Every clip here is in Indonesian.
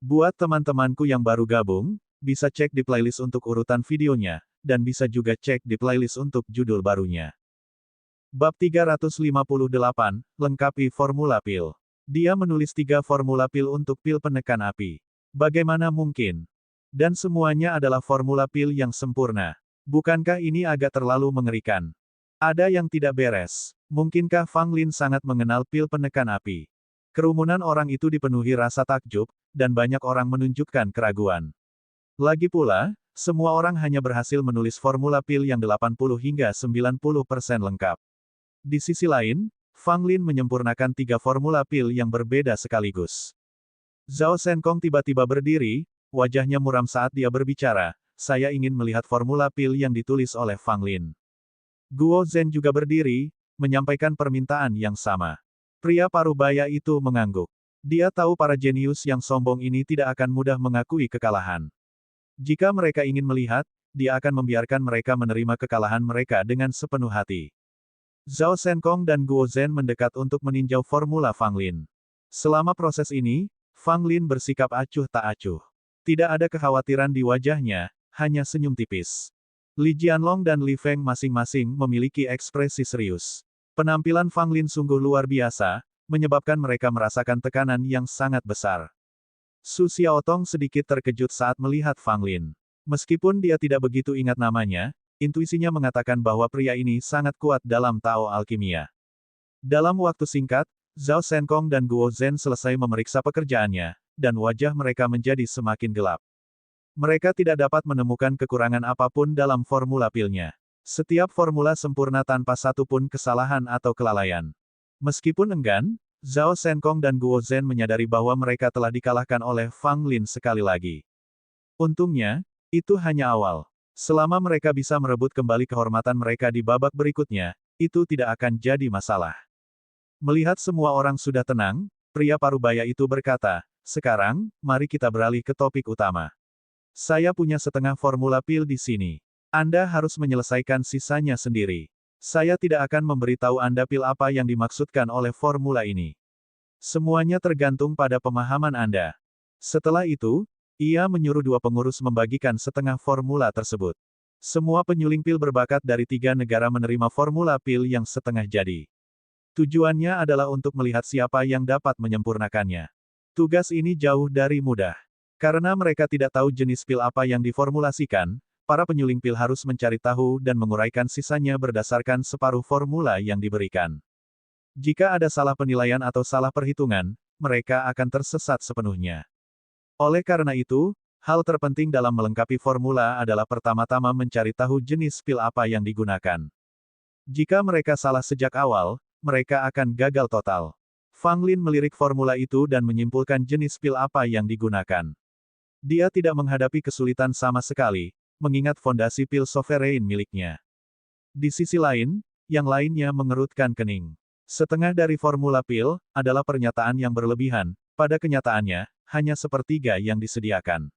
Buat teman-temanku yang baru gabung, bisa cek di playlist untuk urutan videonya, dan bisa juga cek di playlist untuk judul barunya. Bab 358, lengkapi formula pil. Dia menulis 3 formula pil untuk pil penekan api. Bagaimana mungkin? Dan semuanya adalah formula pil yang sempurna. Bukankah ini agak terlalu mengerikan? Ada yang tidak beres. Mungkinkah Fang Lin sangat mengenal pil penekan api? Kerumunan orang itu dipenuhi rasa takjub, dan banyak orang menunjukkan keraguan. Lagi pula, semua orang hanya berhasil menulis formula pil yang 80 hingga 90% lengkap. Di sisi lain, Fang Lin menyempurnakan 3 formula pil yang berbeda sekaligus. Zhao Shenkong tiba-tiba berdiri, wajahnya muram saat dia berbicara, saya ingin melihat formula pil yang ditulis oleh Fang Lin. Guo Zhen juga berdiri, menyampaikan permintaan yang sama. Pria parubaya itu mengangguk. Dia tahu para jenius yang sombong ini tidak akan mudah mengakui kekalahan. Jika mereka ingin melihat, dia akan membiarkan mereka menerima kekalahan mereka dengan sepenuh hati. Zhao Shenkong dan Guo Zhen mendekat untuk meninjau formula Fang Lin. Selama proses ini, Fang Lin bersikap acuh tak acuh. Tidak ada kekhawatiran di wajahnya, hanya senyum tipis. Li Jianlong dan Li Feng masing-masing memiliki ekspresi serius. Penampilan Fang Lin sungguh luar biasa, menyebabkan mereka merasakan tekanan yang sangat besar. Su Xiaotong sedikit terkejut saat melihat Fang Lin. Meskipun dia tidak begitu ingat namanya, intuisinya mengatakan bahwa pria ini sangat kuat dalam Tao Alkimia. Dalam waktu singkat, Zhao Shenkong dan Guo Zhen selesai memeriksa pekerjaannya, dan wajah mereka menjadi semakin gelap. Mereka tidak dapat menemukan kekurangan apapun dalam formula pilnya. Setiap formula sempurna tanpa satu pun kesalahan atau kelalaian. Meskipun enggan, Zhao Shenkong dan Guo Zhen menyadari bahwa mereka telah dikalahkan oleh Fang Lin sekali lagi. Untungnya, itu hanya awal. Selama mereka bisa merebut kembali kehormatan mereka di babak berikutnya, itu tidak akan jadi masalah. Melihat semua orang sudah tenang, pria parubaya itu berkata, sekarang, mari kita beralih ke topik utama. Saya punya setengah formula pil di sini. Anda harus menyelesaikan sisanya sendiri. Saya tidak akan memberitahu Anda pil apa yang dimaksudkan oleh formula ini. Semuanya tergantung pada pemahaman Anda. Setelah itu, ia menyuruh 2 pengurus membagikan setengah formula tersebut. Semua penyuling pil berbakat dari 3 negara menerima formula pil yang setengah jadi. Tujuannya adalah untuk melihat siapa yang dapat menyempurnakannya. Tugas ini jauh dari mudah. Karena mereka tidak tahu jenis pil apa yang diformulasikan, para penyuling pil harus mencari tahu dan menguraikan sisanya berdasarkan separuh formula yang diberikan. Jika ada salah penilaian atau salah perhitungan, mereka akan tersesat sepenuhnya. Oleh karena itu, hal terpenting dalam melengkapi formula adalah pertama-tama mencari tahu jenis pil apa yang digunakan. Jika mereka salah sejak awal, mereka akan gagal total. Fang Lin melirik formula itu dan menyimpulkan jenis pil apa yang digunakan. Dia tidak menghadapi kesulitan sama sekali, mengingat fondasi pil sovereign miliknya. Di sisi lain, yang lainnya mengerutkan kening. Setengah dari formula pil adalah pernyataan yang berlebihan, pada kenyataannya, hanya sepertiga yang disediakan.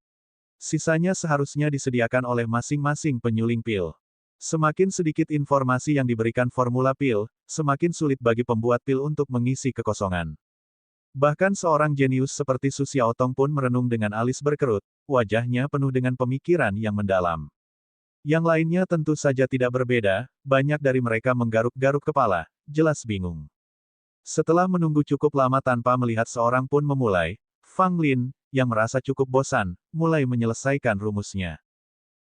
Sisanya seharusnya disediakan oleh masing-masing penyuling pil. Semakin sedikit informasi yang diberikan formula pil, semakin sulit bagi pembuat pil untuk mengisi kekosongan. Bahkan seorang jenius seperti Su Xiaotong pun merenung dengan alis berkerut, wajahnya penuh dengan pemikiran yang mendalam. Yang lainnya tentu saja tidak berbeda, banyak dari mereka menggaruk-garuk kepala, jelas bingung. Setelah menunggu cukup lama tanpa melihat seorang pun memulai, Fang Lin, yang merasa cukup bosan, mulai menyelesaikan rumusnya.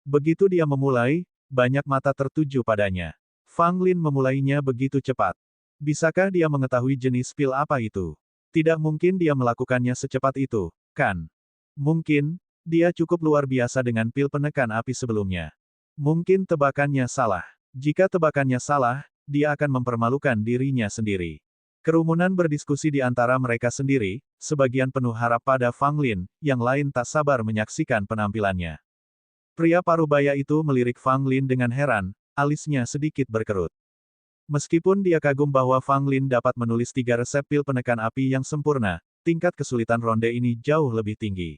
Begitu dia memulai, banyak mata tertuju padanya. Fang Lin memulainya begitu cepat. Bisakah dia mengetahui jenis pil apa itu? Tidak mungkin dia melakukannya secepat itu, kan? Mungkin, dia cukup luar biasa dengan pil penekan api sebelumnya. Mungkin tebakannya salah. Jika tebakannya salah, dia akan mempermalukan dirinya sendiri. Kerumunan berdiskusi di antara mereka sendiri, sebagian penuh harap pada Fang Lin, yang lain tak sabar menyaksikan penampilannya. Pria parubaya itu melirik Fang Lin dengan heran, alisnya sedikit berkerut. Meskipun dia kagum bahwa Fang Lin dapat menulis 3 resep pil penekan api yang sempurna, tingkat kesulitan ronde ini jauh lebih tinggi.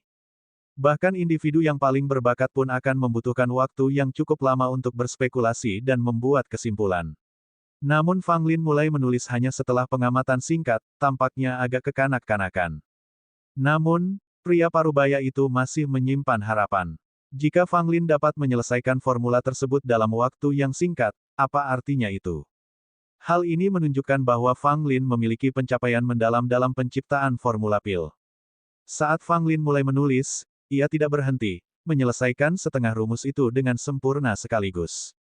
Bahkan individu yang paling berbakat pun akan membutuhkan waktu yang cukup lama untuk berspekulasi dan membuat kesimpulan. Namun Fang Lin mulai menulis hanya setelah pengamatan singkat, tampaknya agak kekanak-kanakan. Namun, Pria parubaya itu masih menyimpan harapan. Jika Fang Lin dapat menyelesaikan formula tersebut dalam waktu yang singkat, apa artinya itu? Hal ini menunjukkan bahwa Fang Lin memiliki pencapaian mendalam dalam penciptaan formula pil. Saat Fang Lin mulai menulis, ia tidak berhenti, menyelesaikan setengah rumus itu dengan sempurna sekaligus.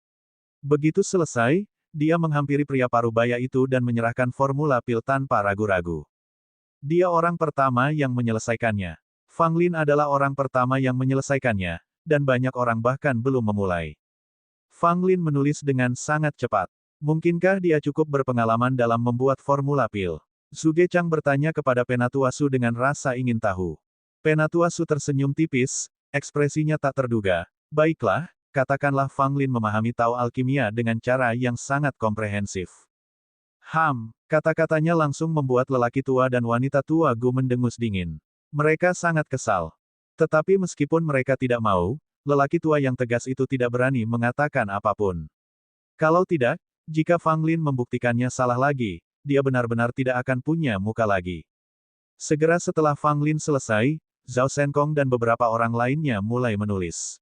Begitu selesai, dia menghampiri pria parubaya itu dan menyerahkan formula pil tanpa ragu-ragu. Dia orang pertama yang menyelesaikannya. Fang Lin adalah orang pertama yang menyelesaikannya, dan banyak orang bahkan belum memulai. Fang Lin menulis dengan sangat cepat. Mungkinkah dia cukup berpengalaman dalam membuat formula pil? Zhuge Chang bertanya kepada Penatuasu dengan rasa ingin tahu. Penatuasu tersenyum tipis, ekspresinya tak terduga. Baiklah, katakanlah Fang Lin memahami Tao alkimia dengan cara yang sangat komprehensif. Kata-katanya langsung membuat lelaki tua dan wanita tua Gu mendengus dingin. Mereka sangat kesal. Tetapi meskipun mereka tidak mau, lelaki tua yang tegas itu tidak berani mengatakan apapun. Kalau tidak, jika Fang Lin membuktikannya salah lagi, dia benar-benar tidak akan punya muka lagi. Segera setelah Fang Lin selesai, Zhao Shenkong dan beberapa orang lainnya mulai menulis.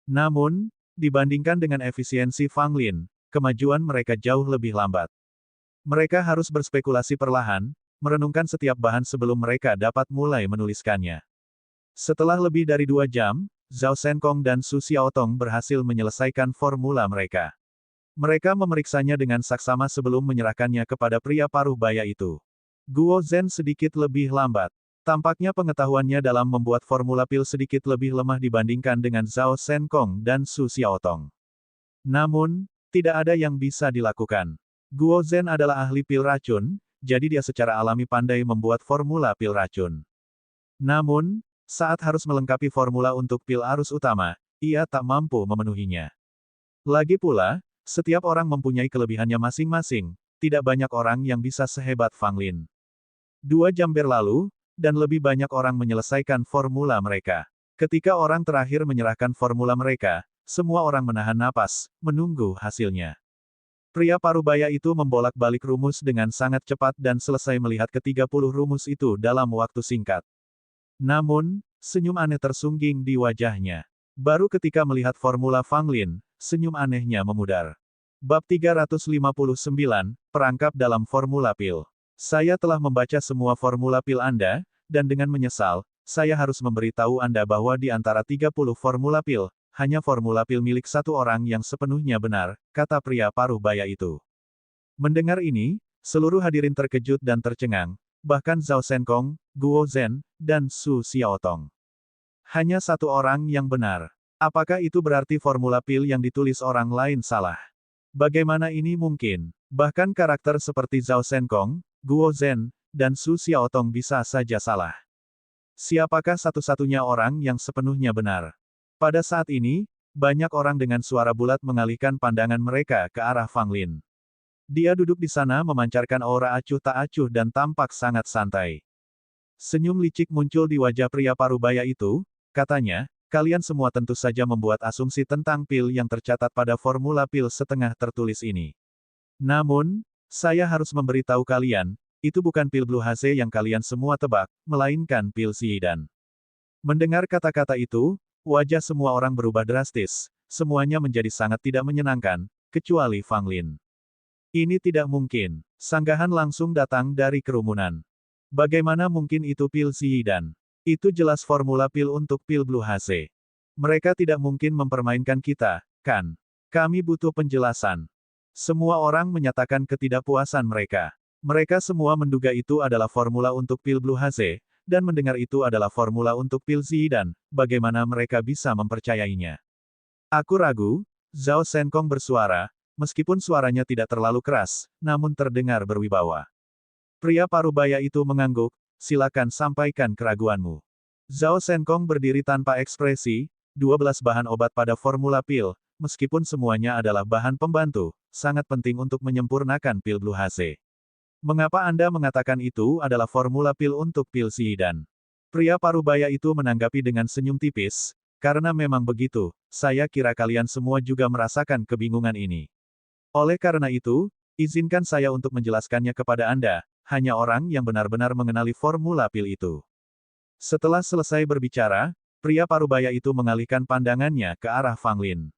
Namun, dibandingkan dengan efisiensi Fang Lin, kemajuan mereka jauh lebih lambat. Mereka harus berspekulasi perlahan, merenungkan setiap bahan sebelum mereka dapat mulai menuliskannya. Setelah lebih dari 2 jam, Zhao Shenkong dan Su Xiaotong berhasil menyelesaikan formula mereka. Mereka memeriksanya dengan saksama sebelum menyerahkannya kepada pria parubaya itu. Guo Zhen sedikit lebih lambat. Tampaknya pengetahuannya dalam membuat formula pil sedikit lebih lemah dibandingkan dengan Zhao Shenkong dan Su Xiaotong. Namun, tidak ada yang bisa dilakukan. Guo Zhen adalah ahli pil racun, jadi dia secara alami pandai membuat formula pil racun. Namun, saat harus melengkapi formula untuk pil arus utama, ia tak mampu memenuhinya. Lagi pula, setiap orang mempunyai kelebihannya masing-masing, tidak banyak orang yang bisa sehebat Fang Lin. 2 jam berlalu, dan lebih banyak orang menyelesaikan formula mereka. Ketika orang terakhir menyerahkan formula mereka, semua orang menahan napas, menunggu hasilnya. Pria parubaya itu membolak-balik rumus dengan sangat cepat dan selesai melihat ke-30 rumus itu dalam waktu singkat. Namun, senyum aneh tersungging di wajahnya. Baru ketika melihat formula Fang Lin, senyum anehnya memudar. Bab 359, Perangkap dalam Formula Pil. Saya telah membaca semua formula pil Anda, dan dengan menyesal, saya harus memberitahu Anda bahwa di antara 30 formula pil, hanya formula pil milik satu orang yang sepenuhnya benar, kata pria parubaya itu. Mendengar ini, seluruh hadirin terkejut dan tercengang, bahkan Zhao Shenkong, Guo Zhen, dan Su Xiaotong. Hanya satu orang yang benar. Apakah itu berarti formula pil yang ditulis orang lain salah? Bagaimana ini mungkin? Bahkan karakter seperti Zhao Shenkong, Guo Zhen, dan Su Xiaotong bisa saja salah. Siapakah satu-satunya orang yang sepenuhnya benar? Pada saat ini, banyak orang dengan suara bulat mengalihkan pandangan mereka ke arah Fang Lin. Dia duduk di sana memancarkan aura acuh tak acuh dan tampak sangat santai. Senyum licik muncul di wajah pria parubaya itu, katanya, kalian semua tentu saja membuat asumsi tentang pil yang tercatat pada formula pil setengah tertulis ini. Namun, saya harus memberitahu kalian, itu bukan pil Blue Haze yang kalian semua tebak, melainkan pil Xidan. Mendengar kata-kata itu, wajah semua orang berubah drastis, semuanya menjadi sangat tidak menyenangkan, kecuali Fang Lin. Ini tidak mungkin. Sanggahan langsung datang dari kerumunan. Bagaimana mungkin itu pil Xidan? Itu jelas formula pil untuk pil Blue Haze. Mereka tidak mungkin mempermainkan kita, kan? Kami butuh penjelasan. Semua orang menyatakan ketidakpuasan mereka. Mereka semua menduga itu adalah formula untuk pil Blue Haze, dan mendengar itu adalah formula untuk pil Xidan, bagaimana mereka bisa mempercayainya? Aku ragu, Zhao Shenkong bersuara, meskipun suaranya tidak terlalu keras, namun terdengar berwibawa. Pria parubaya itu mengangguk, silakan sampaikan keraguanmu. Zhao Shenkong berdiri tanpa ekspresi, 12 bahan obat pada formula pil, meskipun semuanya adalah bahan pembantu, sangat penting untuk menyempurnakan pil Blue Haze. Mengapa Anda mengatakan itu adalah formula pil untuk pil Xidan? Pria parubaya itu menanggapi dengan senyum tipis, karena memang begitu, saya kira kalian semua juga merasakan kebingungan ini. Oleh karena itu, izinkan saya untuk menjelaskannya kepada Anda, hanya orang yang benar-benar mengenali formula pil itu. Setelah selesai berbicara, pria parubaya itu mengalihkan pandangannya ke arah Fang Lin.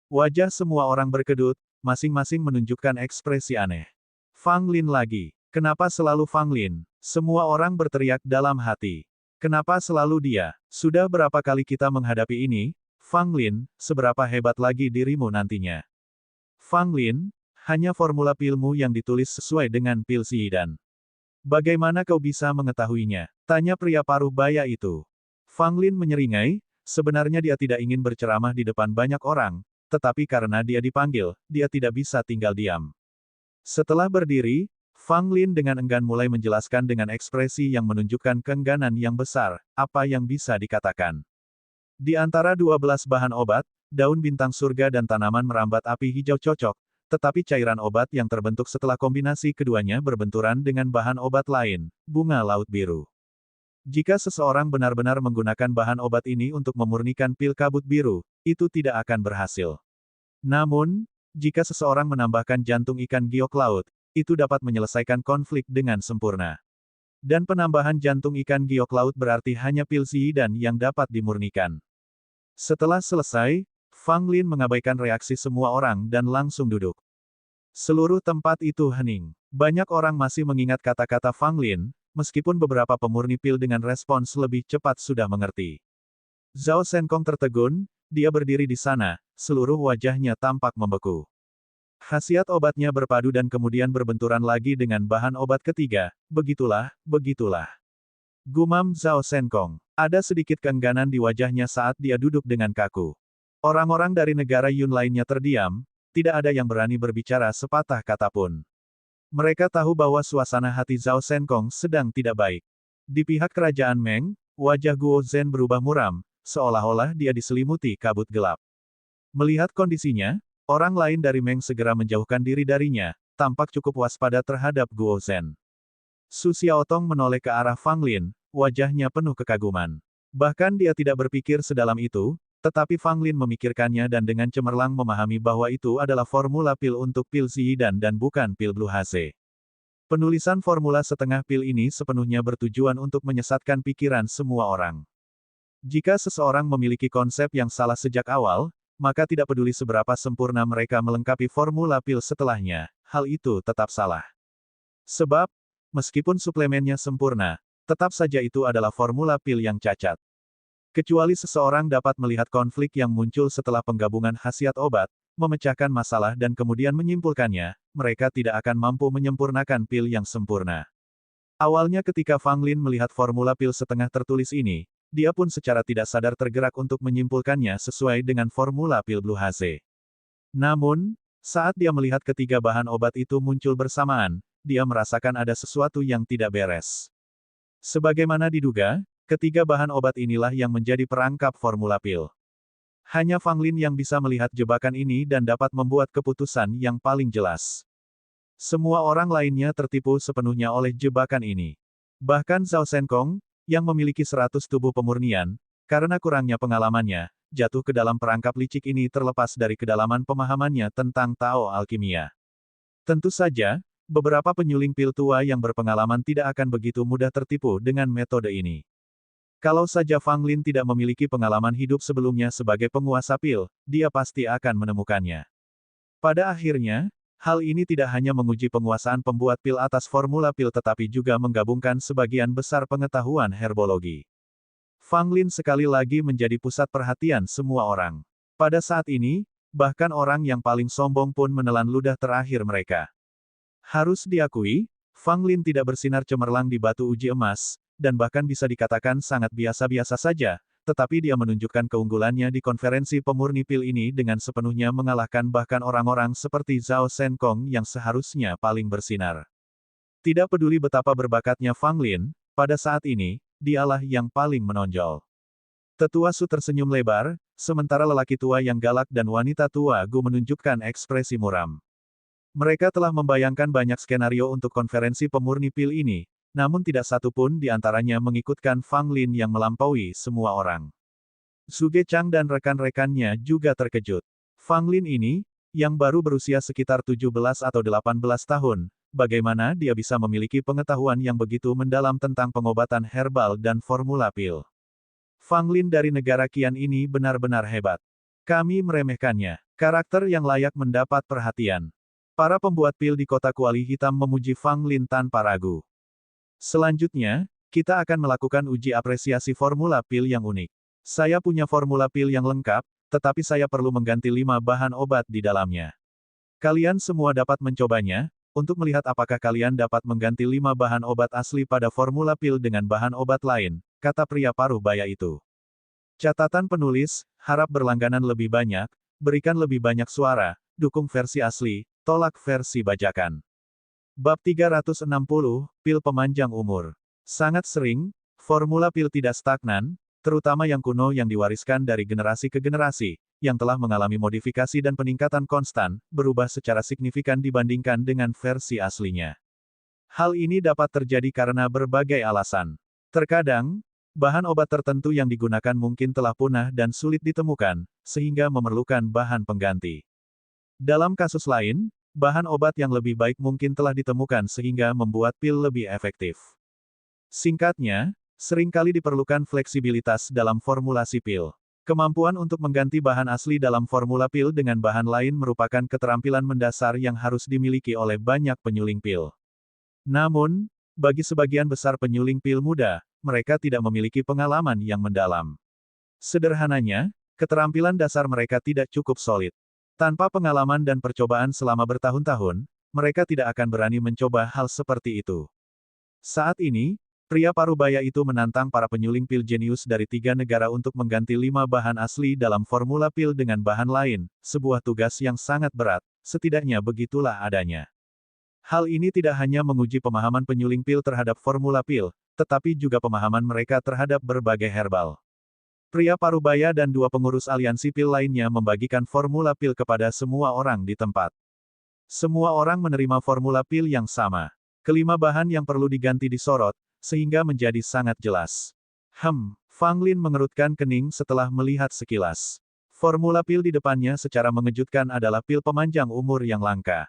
Wajah semua orang berkedut, masing-masing menunjukkan ekspresi aneh. Fang Lin lagi. Kenapa selalu Fang Lin? Semua orang berteriak dalam hati. Kenapa selalu dia? Sudah berapa kali kita menghadapi ini? Fang Lin, seberapa hebat lagi dirimu nantinya? Fang Lin, hanya formula pilmu yang ditulis sesuai dengan pil Zidan. Bagaimana kau bisa mengetahuinya? Tanya pria parubaya itu. Fang Lin menyeringai, sebenarnya dia tidak ingin berceramah di depan banyak orang, tetapi karena dia dipanggil, dia tidak bisa tinggal diam. Setelah berdiri, Fang Lin dengan enggan mulai menjelaskan dengan ekspresi yang menunjukkan keengganan yang besar, apa yang bisa dikatakan. Di antara 12 bahan obat, daun bintang surga dan tanaman merambat api hijau cocok, tetapi cairan obat yang terbentuk setelah kombinasi keduanya berbenturan dengan bahan obat lain, bunga laut biru. Jika seseorang benar-benar menggunakan bahan obat ini untuk memurnikan pil kabut biru, itu tidak akan berhasil. Namun, jika seseorang menambahkan jantung ikan giok laut, itu dapat menyelesaikan konflik dengan sempurna. Dan penambahan jantung ikan giok laut berarti hanya pil Zidan yang dapat dimurnikan. Setelah selesai, Fang Lin mengabaikan reaksi semua orang dan langsung duduk. Seluruh tempat itu hening. Banyak orang masih mengingat kata-kata Fang Lin, meskipun beberapa pemurni pil dengan respons lebih cepat sudah mengerti. Zhao Shenkong tertegun, dia berdiri di sana, seluruh wajahnya tampak membeku. Khasiat obatnya berpadu dan kemudian berbenturan lagi dengan bahan obat ketiga, begitulah. Gumam Zhao Shenkong. Ada sedikit keengganan di wajahnya saat dia duduk dengan kaku. Orang-orang dari negara Yun lainnya terdiam, tidak ada yang berani berbicara sepatah kata pun. Mereka tahu bahwa suasana hati Zhao Shenkong sedang tidak baik. Di pihak kerajaan Meng, wajah Guo Zhen berubah muram, seolah-olah dia diselimuti kabut gelap. Melihat kondisinya, orang lain dari Meng segera menjauhkan diri darinya, tampak cukup waspada terhadap Guo Zhen. Su Xiaotong menoleh ke arah Fang Lin, wajahnya penuh kekaguman. Bahkan dia tidak berpikir sedalam itu, tetapi Fang Lin memikirkannya dan dengan cemerlang memahami bahwa itu adalah formula pil untuk pil Zidan dan bukan pil Blue Haze. Penulisan formula setengah pil ini sepenuhnya bertujuan untuk menyesatkan pikiran semua orang. Jika seseorang memiliki konsep yang salah sejak awal, maka tidak peduli seberapa sempurna mereka melengkapi formula pil setelahnya, hal itu tetap salah. Sebab, meskipun suplemennya sempurna, tetap saja itu adalah formula pil yang cacat. Kecuali seseorang dapat melihat konflik yang muncul setelah penggabungan khasiat obat, memecahkan masalah dan kemudian menyimpulkannya, mereka tidak akan mampu menyempurnakan pil yang sempurna. Awalnya ketika Fang Lin melihat formula pil setengah tertulis ini, dia pun secara tidak sadar tergerak untuk menyimpulkannya sesuai dengan formula pil Blue Haze. Namun, saat dia melihat ketiga bahan obat itu muncul bersamaan, dia merasakan ada sesuatu yang tidak beres. Sebagaimana diduga, ketiga bahan obat inilah yang menjadi perangkap formula pil. Hanya Fang Lin yang bisa melihat jebakan ini dan dapat membuat keputusan yang paling jelas. Semua orang lainnya tertipu sepenuhnya oleh jebakan ini. Bahkan Zhao Shenkong, yang memiliki 100 tubuh pemurnian, karena kurangnya pengalamannya, jatuh ke dalam perangkap licik ini terlepas dari kedalaman pemahamannya tentang Tao alkimia. Tentu saja, beberapa penyuling pil tua yang berpengalaman tidak akan begitu mudah tertipu dengan metode ini. Kalau saja Fang Lin tidak memiliki pengalaman hidup sebelumnya sebagai penguasa pil, dia pasti akan menemukannya. Pada akhirnya, hal ini tidak hanya menguji penguasaan pembuat pil atas formula pil tetapi juga menggabungkan sebagian besar pengetahuan herbologi. Fang Lin sekali lagi menjadi pusat perhatian semua orang. Pada saat ini, bahkan orang yang paling sombong pun menelan ludah terakhir mereka. Harus diakui, Fang Lin tidak bersinar cemerlang di batu uji emas, dan bahkan bisa dikatakan sangat biasa-biasa saja, tetapi dia menunjukkan keunggulannya di konferensi pemurni pil ini dengan sepenuhnya mengalahkan bahkan orang-orang seperti Zhao Shenkong yang seharusnya paling bersinar. Tidak peduli betapa berbakatnya Fang Lin, pada saat ini, dialah yang paling menonjol. Tetua Su tersenyum lebar, sementara lelaki tua yang galak dan wanita tua Gu menunjukkan ekspresi muram. Mereka telah membayangkan banyak skenario untuk konferensi pemurni pil ini, namun tidak satu pun di antaranya mengikutkan Fang Lin yang melampaui semua orang. Zhuge Chang dan rekan-rekannya juga terkejut. Fang Lin ini, yang baru berusia sekitar 17 atau 18 tahun, bagaimana dia bisa memiliki pengetahuan yang begitu mendalam tentang pengobatan herbal dan formula pil. Fang Lin dari negara Qian ini benar-benar hebat. Kami meremehkannya. Karakter yang layak mendapat perhatian. Para pembuat pil di kota kuali hitam memuji Fang Lin tanpa ragu. Selanjutnya, kita akan melakukan uji apresiasi formula pil yang unik. Saya punya formula pil yang lengkap, tetapi saya perlu mengganti 5 bahan obat di dalamnya. Kalian semua dapat mencobanya, untuk melihat apakah kalian dapat mengganti 5 bahan obat asli pada formula pil dengan bahan obat lain, kata pria paruh baya itu. Catatan penulis, harap berlangganan lebih banyak, berikan lebih banyak suara, dukung versi asli, tolak versi bajakan. Bab 360, Pil Pemanjang Umur. Sangat sering, formula pil tidak stagnan, terutama yang kuno yang diwariskan dari generasi ke generasi, yang telah mengalami modifikasi dan peningkatan konstan, berubah secara signifikan dibandingkan dengan versi aslinya. Hal ini dapat terjadi karena berbagai alasan. Terkadang, bahan obat tertentu yang digunakan mungkin telah punah dan sulit ditemukan, sehingga memerlukan bahan pengganti. Dalam kasus lain, bahan obat yang lebih baik mungkin telah ditemukan sehingga membuat pil lebih efektif. Singkatnya, seringkali diperlukan fleksibilitas dalam formulasi pil. Kemampuan untuk mengganti bahan asli dalam formula pil dengan bahan lain merupakan keterampilan mendasar yang harus dimiliki oleh banyak penyuling pil. Namun, bagi sebagian besar penyuling pil muda, mereka tidak memiliki pengalaman yang mendalam. Sederhananya, keterampilan dasar mereka tidak cukup solid. Tanpa pengalaman dan percobaan selama bertahun-tahun, mereka tidak akan berani mencoba hal seperti itu. Saat ini, pria parubaya itu menantang para penyuling pil jenius dari 3 negara untuk mengganti 5 bahan asli dalam formula pil dengan bahan lain, sebuah tugas yang sangat berat, setidaknya begitulah adanya. Hal ini tidak hanya menguji pemahaman penyuling pil terhadap formula pil, tetapi juga pemahaman mereka terhadap berbagai herbal. Pria parubaya dan 2 pengurus aliansi pil lainnya membagikan formula pil kepada semua orang di tempat. Semua orang menerima formula pil yang sama. Kelima bahan yang perlu diganti disorot, sehingga menjadi sangat jelas. Fang Lin mengerutkan kening setelah melihat sekilas. Formula pil di depannya secara mengejutkan adalah pil pemanjang umur yang langka.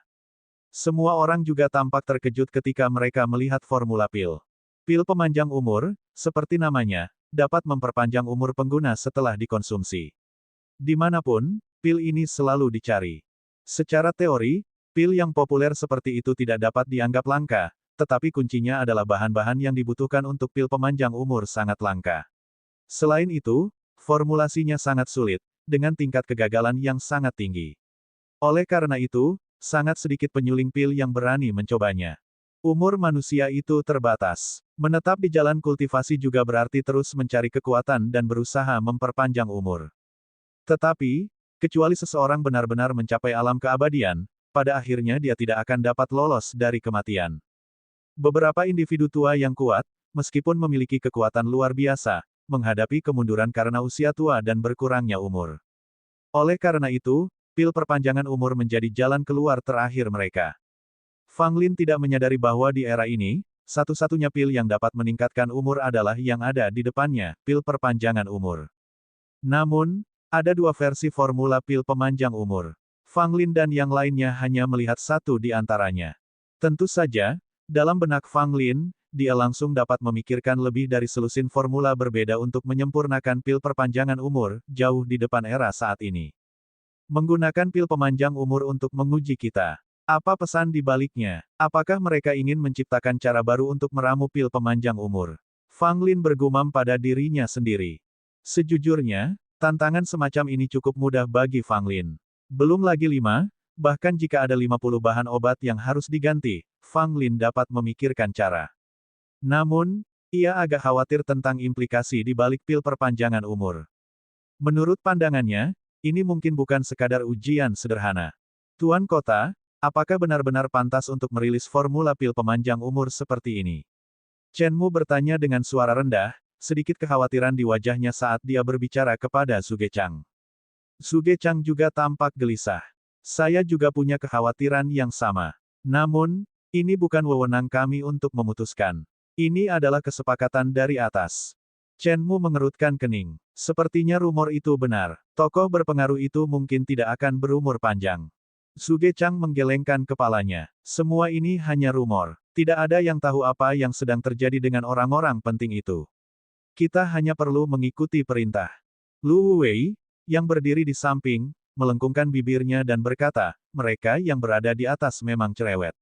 Semua orang juga tampak terkejut ketika mereka melihat formula pil. Pil pemanjang umur, seperti namanya, dapat memperpanjang umur pengguna setelah dikonsumsi. Dimanapun, pil ini selalu dicari. Secara teori, pil yang populer seperti itu tidak dapat dianggap langka, tetapi kuncinya adalah bahan-bahan yang dibutuhkan untuk pil pemanjang umur sangat langka. Selain itu, formulasinya sangat sulit, dengan tingkat kegagalan yang sangat tinggi. Oleh karena itu, sangat sedikit penyuling pil yang berani mencobanya. Umur manusia itu terbatas. Menetap di jalan kultivasi juga berarti terus mencari kekuatan dan berusaha memperpanjang umur. Tetapi, kecuali seseorang benar-benar mencapai alam keabadian, pada akhirnya dia tidak akan dapat lolos dari kematian. Beberapa individu tua yang kuat, meskipun memiliki kekuatan luar biasa, menghadapi kemunduran karena usia tua dan berkurangnya umur. Oleh karena itu, pil perpanjangan umur menjadi jalan keluar terakhir mereka. Fang Lin tidak menyadari bahwa di era ini, satu-satunya pil yang dapat meningkatkan umur adalah yang ada di depannya, pil perpanjangan umur. Namun, ada 2 versi formula pil pemanjang umur. Fang Lin dan yang lainnya hanya melihat satu di antaranya. Tentu saja, dalam benak Fang Lin, dia langsung dapat memikirkan lebih dari selusin formula berbeda untuk menyempurnakan pil perpanjangan umur, jauh di depan era saat ini. Menggunakan pil pemanjang umur untuk menguji kita. Apa pesan di baliknya? Apakah mereka ingin menciptakan cara baru untuk meramu pil pemanjang umur? Fang Lin bergumam pada dirinya sendiri. Sejujurnya, tantangan semacam ini cukup mudah bagi Fang Lin. Belum lagi 5, bahkan jika ada 50 bahan obat yang harus diganti, Fang Lin dapat memikirkan cara. Namun, ia agak khawatir tentang implikasi di balik pil perpanjangan umur. Menurut pandangannya, ini mungkin bukan sekadar ujian sederhana. Tuan Kota, apakah benar-benar pantas untuk merilis formula pil pemanjang umur seperti ini? Chen Mu bertanya dengan suara rendah, sedikit kekhawatiran di wajahnya saat dia berbicara kepada Zhuge Chang. Zhuge Chang juga tampak gelisah. Saya juga punya kekhawatiran yang sama. Namun, ini bukan wewenang kami untuk memutuskan. Ini adalah kesepakatan dari atas. Chen Mu mengerutkan kening. Sepertinya rumor itu benar. Tokoh berpengaruh itu mungkin tidak akan berumur panjang. Suge Chang menggelengkan kepalanya. Semua ini hanya rumor. Tidak ada yang tahu apa yang sedang terjadi dengan orang-orang penting itu. Kita hanya perlu mengikuti perintah. Lu Wei, yang berdiri di samping, melengkungkan bibirnya dan berkata, mereka yang berada di atas memang cerewet.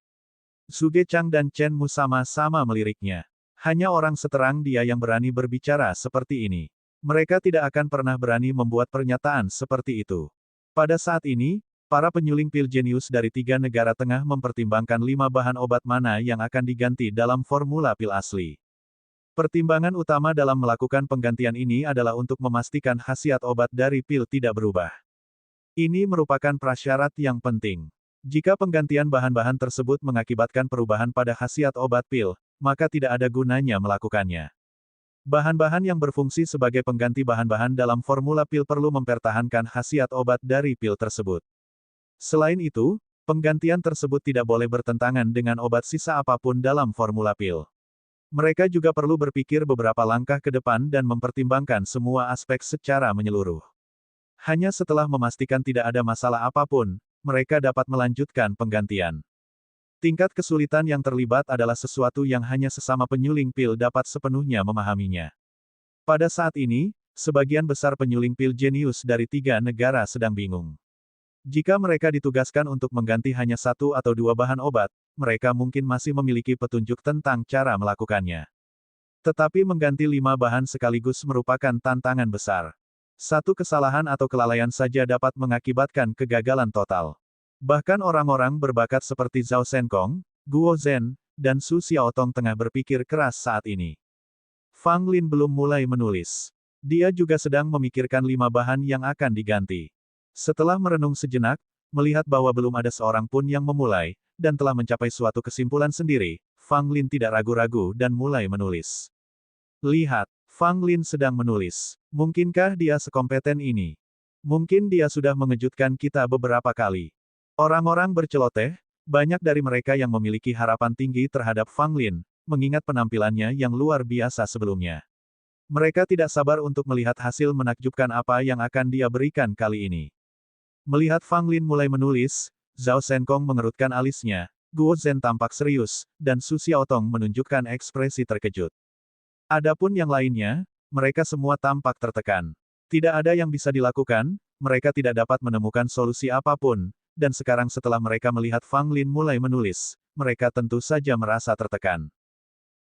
Suge Chang dan Chen Mu sama-sama meliriknya. Hanya orang seterang dia yang berani berbicara seperti ini. Mereka tidak akan pernah berani membuat pernyataan seperti itu. Pada saat ini, para penyuling pil jenius dari 3 negara tengah mempertimbangkan 5 bahan obat mana yang akan diganti dalam formula pil asli. Pertimbangan utama dalam melakukan penggantian ini adalah untuk memastikan khasiat obat dari pil tidak berubah. Ini merupakan prasyarat yang penting. Jika penggantian bahan-bahan tersebut mengakibatkan perubahan pada khasiat obat pil, maka tidak ada gunanya melakukannya. Bahan-bahan yang berfungsi sebagai pengganti bahan-bahan dalam formula pil perlu mempertahankan khasiat obat dari pil tersebut. Selain itu, penggantian tersebut tidak boleh bertentangan dengan obat sisa apapun dalam formula pil. Mereka juga perlu berpikir beberapa langkah ke depan dan mempertimbangkan semua aspek secara menyeluruh. Hanya setelah memastikan tidak ada masalah apapun, mereka dapat melanjutkan penggantian. Tingkat kesulitan yang terlibat adalah sesuatu yang hanya sesama penyuling pil dapat sepenuhnya memahaminya. Pada saat ini, sebagian besar penyuling pil jenius dari 3 negara sedang bingung. Jika mereka ditugaskan untuk mengganti hanya 1 atau 2 bahan obat, mereka mungkin masih memiliki petunjuk tentang cara melakukannya. Tetapi mengganti 5 bahan sekaligus merupakan tantangan besar. Satu kesalahan atau kelalaian saja dapat mengakibatkan kegagalan total. Bahkan orang-orang berbakat seperti Zhao Shenkong, Guo Zhen, dan Su Xiaotong tengah berpikir keras saat ini. Fang Lin belum mulai menulis. Dia juga sedang memikirkan 5 bahan yang akan diganti. Setelah merenung sejenak, melihat bahwa belum ada seorang pun yang memulai, dan telah mencapai suatu kesimpulan sendiri, Fang Lin tidak ragu-ragu dan mulai menulis. Lihat, Fang Lin sedang menulis. Mungkinkah dia sekompeten ini? Mungkin dia sudah mengejutkan kita beberapa kali. Orang-orang berceloteh, banyak dari mereka yang memiliki harapan tinggi terhadap Fang Lin, mengingat penampilannya yang luar biasa sebelumnya. Mereka tidak sabar untuk melihat hasil menakjubkan apa yang akan dia berikan kali ini. Melihat Fang Lin mulai menulis, Zhao Shenkong mengerutkan alisnya, Guo Zhen tampak serius, dan Su Xiaotong menunjukkan ekspresi terkejut. Adapun yang lainnya, mereka semua tampak tertekan. Tidak ada yang bisa dilakukan, mereka tidak dapat menemukan solusi apapun, dan sekarang setelah mereka melihat Fang Lin mulai menulis, mereka tentu saja merasa tertekan.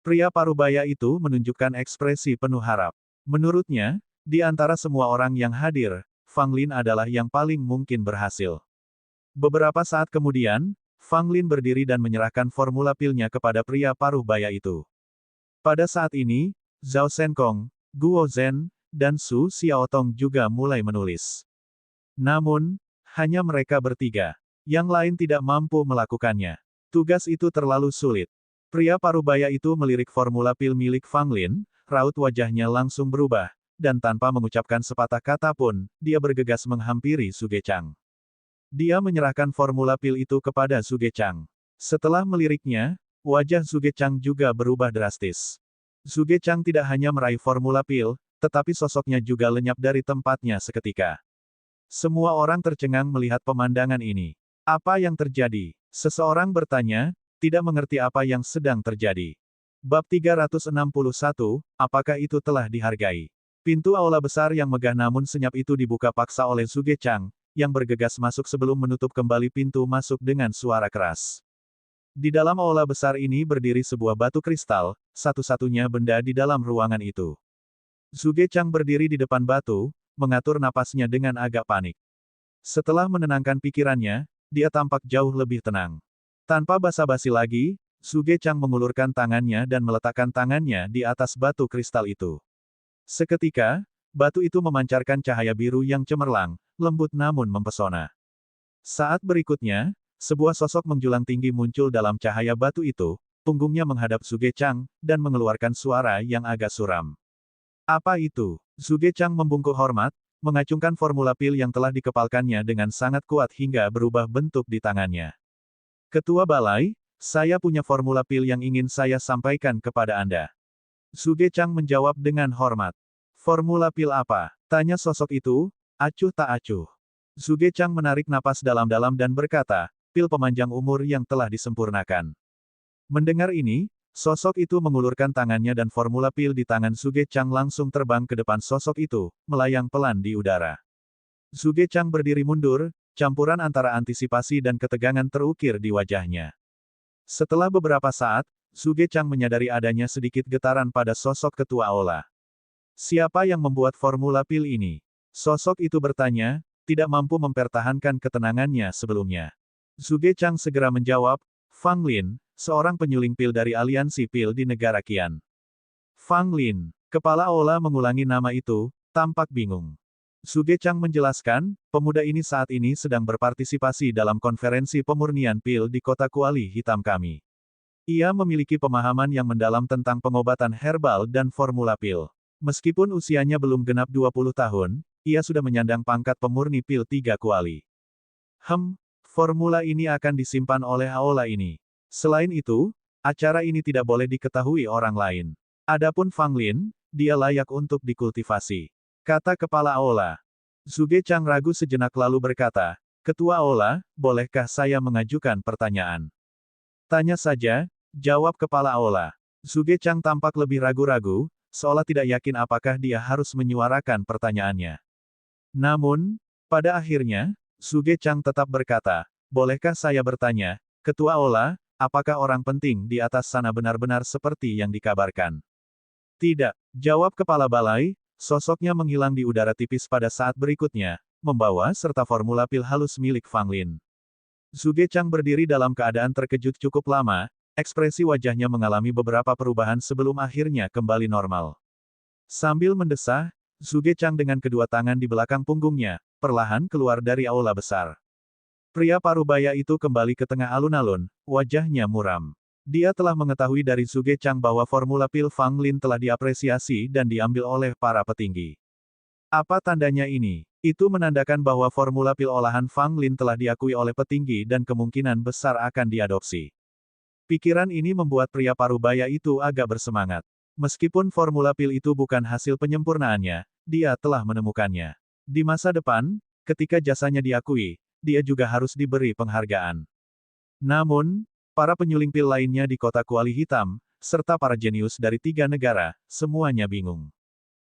Pria parubaya itu menunjukkan ekspresi penuh harap. Menurutnya, di antara semua orang yang hadir, Fang Lin adalah yang paling mungkin berhasil. Beberapa saat kemudian, Fang Lin berdiri dan menyerahkan formula pilnya kepada pria parubaya itu. Pada saat ini, Zhao Shenkong, Guo Zhen, dan Su Xiaotong juga mulai menulis. Namun, hanya mereka bertiga. Yang lain tidak mampu melakukannya. Tugas itu terlalu sulit. Pria parubaya itu melirik formula pil milik Fang Lin, raut wajahnya langsung berubah, dan tanpa mengucapkan sepatah kata pun, dia bergegas menghampiri Suge Chang. Dia menyerahkan formula pil itu kepada Suge Chang. Setelah meliriknya, wajah Suge Chang juga berubah drastis. Suge Chang tidak hanya meraih formula pil, tetapi sosoknya juga lenyap dari tempatnya seketika. Semua orang tercengang melihat pemandangan ini. Apa yang terjadi? Seseorang bertanya, tidak mengerti apa yang sedang terjadi. Bab 361, apakah itu telah dihargai? Pintu aula besar yang megah namun senyap itu dibuka paksa oleh Suge Chang, yang bergegas masuk sebelum menutup kembali pintu masuk dengan suara keras. Di dalam aula besar ini berdiri sebuah batu kristal, satu-satunya benda di dalam ruangan itu. Suge Chang berdiri di depan batu, mengatur napasnya dengan agak panik. Setelah menenangkan pikirannya, dia tampak jauh lebih tenang. Tanpa basa-basi lagi, Suge Chang mengulurkan tangannya dan meletakkan tangannya di atas batu kristal itu. Seketika, batu itu memancarkan cahaya biru yang cemerlang, lembut namun mempesona. Saat berikutnya, sebuah sosok menjulang tinggi muncul dalam cahaya batu itu, punggungnya menghadap Suge Chang, dan mengeluarkan suara yang agak suram. Apa itu? Suge Chang membungkuk hormat, mengacungkan formula pil yang telah dikepalkannya dengan sangat kuat hingga berubah bentuk di tangannya. Ketua Balai, saya punya formula pil yang ingin saya sampaikan kepada Anda. Suge Chang menjawab dengan hormat. Formula pil apa? Tanya sosok itu, acuh tak acuh. Zhuge Chang menarik napas dalam-dalam dan berkata, pil pemanjang umur yang telah disempurnakan. Mendengar ini, sosok itu mengulurkan tangannya dan formula pil di tangan Zhuge Chang langsung terbang ke depan sosok itu, melayang pelan di udara. Zhuge Chang berdiri mundur, campuran antara antisipasi dan ketegangan terukir di wajahnya. Setelah beberapa saat, Zhuge Chang menyadari adanya sedikit getaran pada sosok ketua Aula. Siapa yang membuat formula pil ini? Sosok itu bertanya, tidak mampu mempertahankan ketenangannya sebelumnya. Zhuge Chang segera menjawab, Fang Lin, seorang penyuling pil dari aliansi pil di negara Qian. Fang Lin, kepala Aula mengulangi nama itu, tampak bingung. Zhuge Chang menjelaskan, pemuda ini saat ini sedang berpartisipasi dalam konferensi pemurnian pil di kota kuali hitam kami. Ia memiliki pemahaman yang mendalam tentang pengobatan herbal dan formula pil. Meskipun usianya belum genap 20 tahun, ia sudah menyandang pangkat pemurni pil 3 kuali. Formula ini akan disimpan oleh Aula ini. Selain itu, acara ini tidak boleh diketahui orang lain. Adapun Fang Lin, dia layak untuk dikultivasi, kata kepala Aula. Zhuge Chang ragu sejenak lalu berkata, Ketua Aula, bolehkah saya mengajukan pertanyaan? Tanya saja, jawab kepala Aula. Zhuge Chang tampak lebih ragu-ragu, seolah tidak yakin apakah dia harus menyuarakan pertanyaannya. Namun, pada akhirnya, Zhuge Chang tetap berkata, bolehkah saya bertanya, Ketua Aula, apakah orang penting di atas sana benar-benar seperti yang dikabarkan? Tidak, jawab kepala balai, sosoknya menghilang di udara tipis pada saat berikutnya, membawa serta formula pil halus milik Fang Lin. Zhuge Chang berdiri dalam keadaan terkejut cukup lama, ekspresi wajahnya mengalami beberapa perubahan sebelum akhirnya kembali normal. Sambil mendesah, Zhuge Chang dengan kedua tangan di belakang punggungnya, perlahan keluar dari aula besar. Pria parubaya itu kembali ke tengah alun-alun, wajahnya muram. Dia telah mengetahui dari Zhuge Chang bahwa formula pil Fang Lin telah diapresiasi dan diambil oleh para petinggi. Apa tandanya ini? Itu menandakan bahwa formula pil olahan Fang Lin telah diakui oleh petinggi dan kemungkinan besar akan diadopsi. Pikiran ini membuat pria parubaya itu agak bersemangat. Meskipun formula pil itu bukan hasil penyempurnaannya, dia telah menemukannya. Di masa depan, ketika jasanya diakui, dia juga harus diberi penghargaan. Namun, para penyuling pil lainnya di kota kuali hitam, serta para jenius dari 3 negara, semuanya bingung.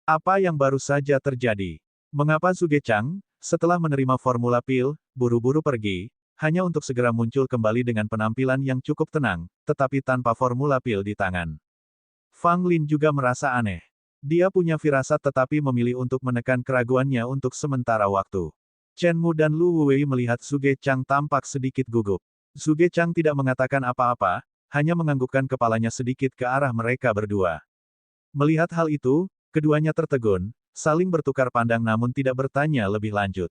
Apa yang baru saja terjadi? Mengapa Zhuge Chang, setelah menerima formula pil, buru-buru pergi, hanya untuk segera muncul kembali dengan penampilan yang cukup tenang, tetapi tanpa formula pil di tangan? Fang Lin juga merasa aneh. Dia punya firasat tetapi memilih untuk menekan keraguannya untuk sementara waktu. Chen Mu dan Lu Wei melihat Zhuge Chang tampak sedikit gugup. Zhuge Chang tidak mengatakan apa-apa, hanya menganggukkan kepalanya sedikit ke arah mereka berdua. Melihat hal itu, keduanya tertegun, saling bertukar pandang namun tidak bertanya lebih lanjut.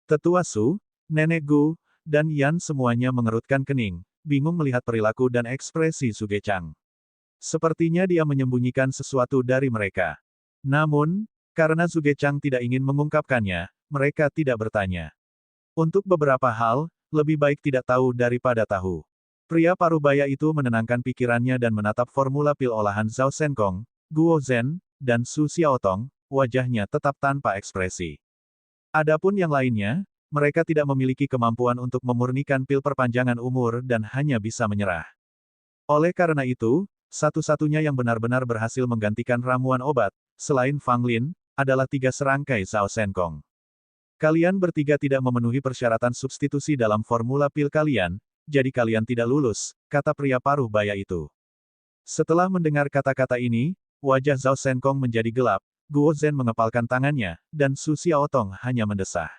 Tetua Su, Nenek Gu, dan Yan semuanya mengerutkan kening, bingung melihat perilaku dan ekspresi Zhuge Chang. Sepertinya dia menyembunyikan sesuatu dari mereka. Namun, karena Zhuge Chang tidak ingin mengungkapkannya, mereka tidak bertanya. Untuk beberapa hal, lebih baik tidak tahu daripada tahu. Pria parubaya itu menenangkan pikirannya dan menatap formula pil olahan Zhao Shenkong, Guo Zhen, dan Su Xiaotong, wajahnya tetap tanpa ekspresi. Adapun yang lainnya, mereka tidak memiliki kemampuan untuk memurnikan pil perpanjangan umur dan hanya bisa menyerah. Oleh karena itu, satu-satunya yang benar-benar berhasil menggantikan ramuan obat, selain Fang Lin, adalah 3 serangkai Zhao Shenkong. Kalian bertiga tidak memenuhi persyaratan substitusi dalam formula pil kalian, jadi kalian tidak lulus, kata pria paruh baya itu. Setelah mendengar kata-kata ini, wajah Zhao Shenkong menjadi gelap, Guo Zhen mengepalkan tangannya, dan Su Xiaotong hanya mendesah.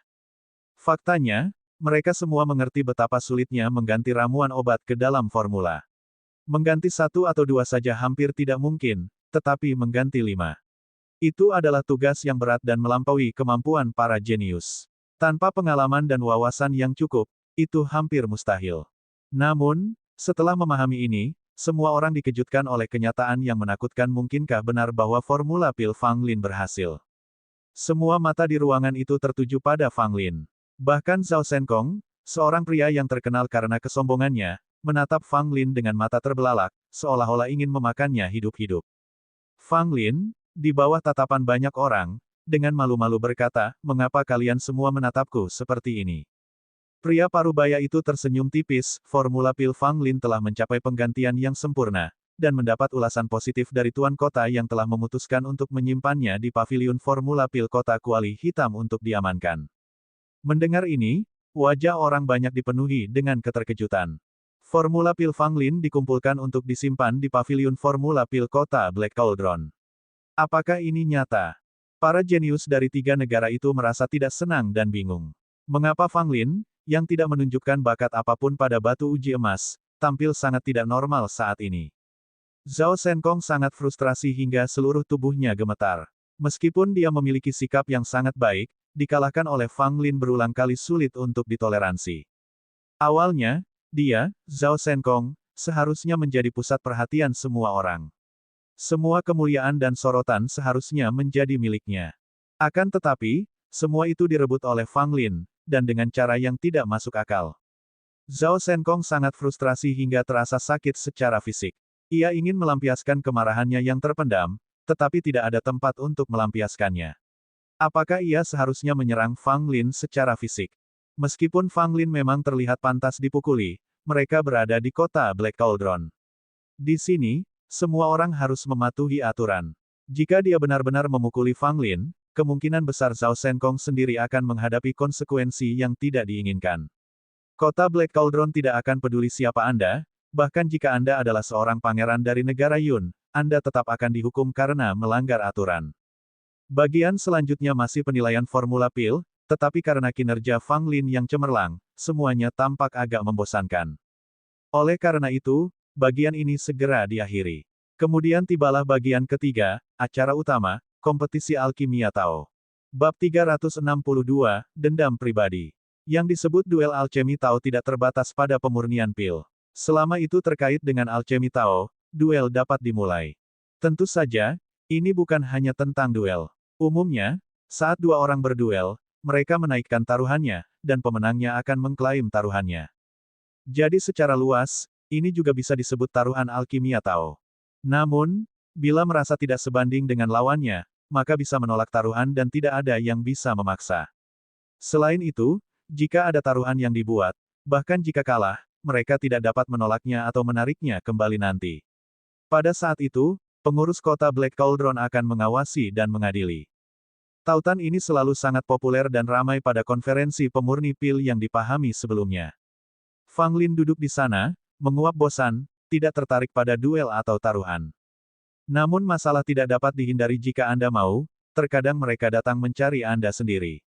Faktanya, mereka semua mengerti betapa sulitnya mengganti ramuan obat ke dalam formula. Mengganti 1 atau 2 saja hampir tidak mungkin, tetapi mengganti 5. Itu adalah tugas yang berat dan melampaui kemampuan para jenius. Tanpa pengalaman dan wawasan yang cukup, itu hampir mustahil. Namun, setelah memahami ini, semua orang dikejutkan oleh kenyataan yang menakutkan. Mungkinkah benar bahwa formula pil Fang Lin berhasil? Semua mata di ruangan itu tertuju pada Fang Lin. Bahkan Zhao Shenkong, seorang pria yang terkenal karena kesombongannya, menatap Fang Lin dengan mata terbelalak, seolah-olah ingin memakannya hidup-hidup. Fang Lin, di bawah tatapan banyak orang, dengan malu-malu berkata, "Mengapa kalian semua menatapku seperti ini?" Pria parubaya itu tersenyum tipis, Formula Pil Fang Lin telah mencapai penggantian yang sempurna, dan mendapat ulasan positif dari Tuan Kota yang telah memutuskan untuk menyimpannya di paviliun Formula Pil Kota Kuali Hitam untuk diamankan. Mendengar ini, wajah orang banyak dipenuhi dengan keterkejutan. Formula Pil Fang Lin dikumpulkan untuk disimpan di paviliun Formula Pil Kota Black Cauldron. Apakah ini nyata? Para jenius dari 3 negara itu merasa tidak senang dan bingung. Mengapa Fang Lin, yang tidak menunjukkan bakat apapun pada batu uji emas, tampil sangat tidak normal saat ini? Zhao Shenkong sangat frustrasi hingga seluruh tubuhnya gemetar. Meskipun dia memiliki sikap yang sangat baik, dikalahkan oleh Fang Lin berulang kali sulit untuk ditoleransi. Awalnya, dia, Zhao Shenkong, seharusnya menjadi pusat perhatian semua orang. Semua kemuliaan dan sorotan seharusnya menjadi miliknya. Akan tetapi, semua itu direbut oleh Fang Lin, dan dengan cara yang tidak masuk akal. Zhao Shenkong sangat frustrasi hingga terasa sakit secara fisik. Ia ingin melampiaskan kemarahannya yang terpendam, tetapi tidak ada tempat untuk melampiaskannya. Apakah ia seharusnya menyerang Fang Lin secara fisik? Meskipun Fang Lin memang terlihat pantas dipukuli, mereka berada di kota Black Cauldron. Di sini, semua orang harus mematuhi aturan. Jika dia benar-benar memukuli Fang Lin, kemungkinan besar Zhao Shenkong sendiri akan menghadapi konsekuensi yang tidak diinginkan. Kota Black Cauldron tidak akan peduli siapa Anda, bahkan jika Anda adalah seorang pangeran dari negara Yun, Anda tetap akan dihukum karena melanggar aturan. Bagian selanjutnya masih penilaian Formula Pil, tetapi karena kinerja Fang Lin yang cemerlang, semuanya tampak agak membosankan. Oleh karena itu, bagian ini segera diakhiri. Kemudian tibalah bagian ketiga, acara utama, kompetisi alkimia Tao. Bab 362, Dendam Pribadi. Yang disebut duel alchemy Tao tidak terbatas pada pemurnian pil. Selama itu terkait dengan alchemy Tao, duel dapat dimulai. Tentu saja, ini bukan hanya tentang duel. Umumnya, saat 2 orang berduel, mereka menaikkan taruhannya, dan pemenangnya akan mengklaim taruhannya. Jadi secara luas, ini juga bisa disebut taruhan alkimia Tao. Namun, bila merasa tidak sebanding dengan lawannya, maka bisa menolak taruhan dan tidak ada yang bisa memaksa. Selain itu, jika ada taruhan yang dibuat, bahkan jika kalah, mereka tidak dapat menolaknya atau menariknya kembali nanti. Pada saat itu, pengurus kota Black Cauldron akan mengawasi dan mengadili. Tautan ini selalu sangat populer dan ramai pada konferensi pemurni pil yang dipahami sebelumnya. Fang Lin duduk di sana, menguap bosan, tidak tertarik pada duel atau taruhan. Namun masalah tidak dapat dihindari jika Anda mau, terkadang mereka datang mencari Anda sendiri.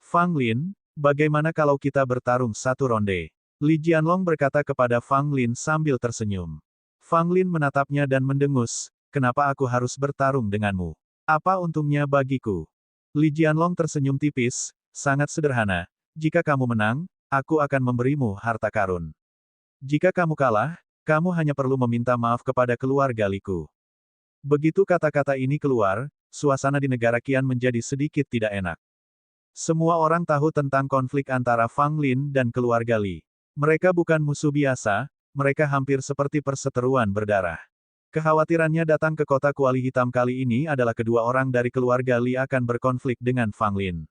Fang Lin, bagaimana kalau kita bertarung 1 ronde? Li Jianlong berkata kepada Fang Lin sambil tersenyum. Fang Lin menatapnya dan mendengus, kenapa aku harus bertarung denganmu? Apa untungnya bagiku? Li Jianlong tersenyum tipis, sangat sederhana, jika kamu menang, aku akan memberimu harta karun. Jika kamu kalah, kamu hanya perlu meminta maaf kepada keluarga Liku. Begitu kata-kata ini keluar, suasana di negara Qian menjadi sedikit tidak enak. Semua orang tahu tentang konflik antara Fang Lin dan keluarga Li. Mereka bukan musuh biasa, mereka hampir seperti perseteruan berdarah. Kekhawatirannya datang ke kota Kuali Hitam kali ini adalah kedua orang dari keluarga Li akan berkonflik dengan Fang Lin.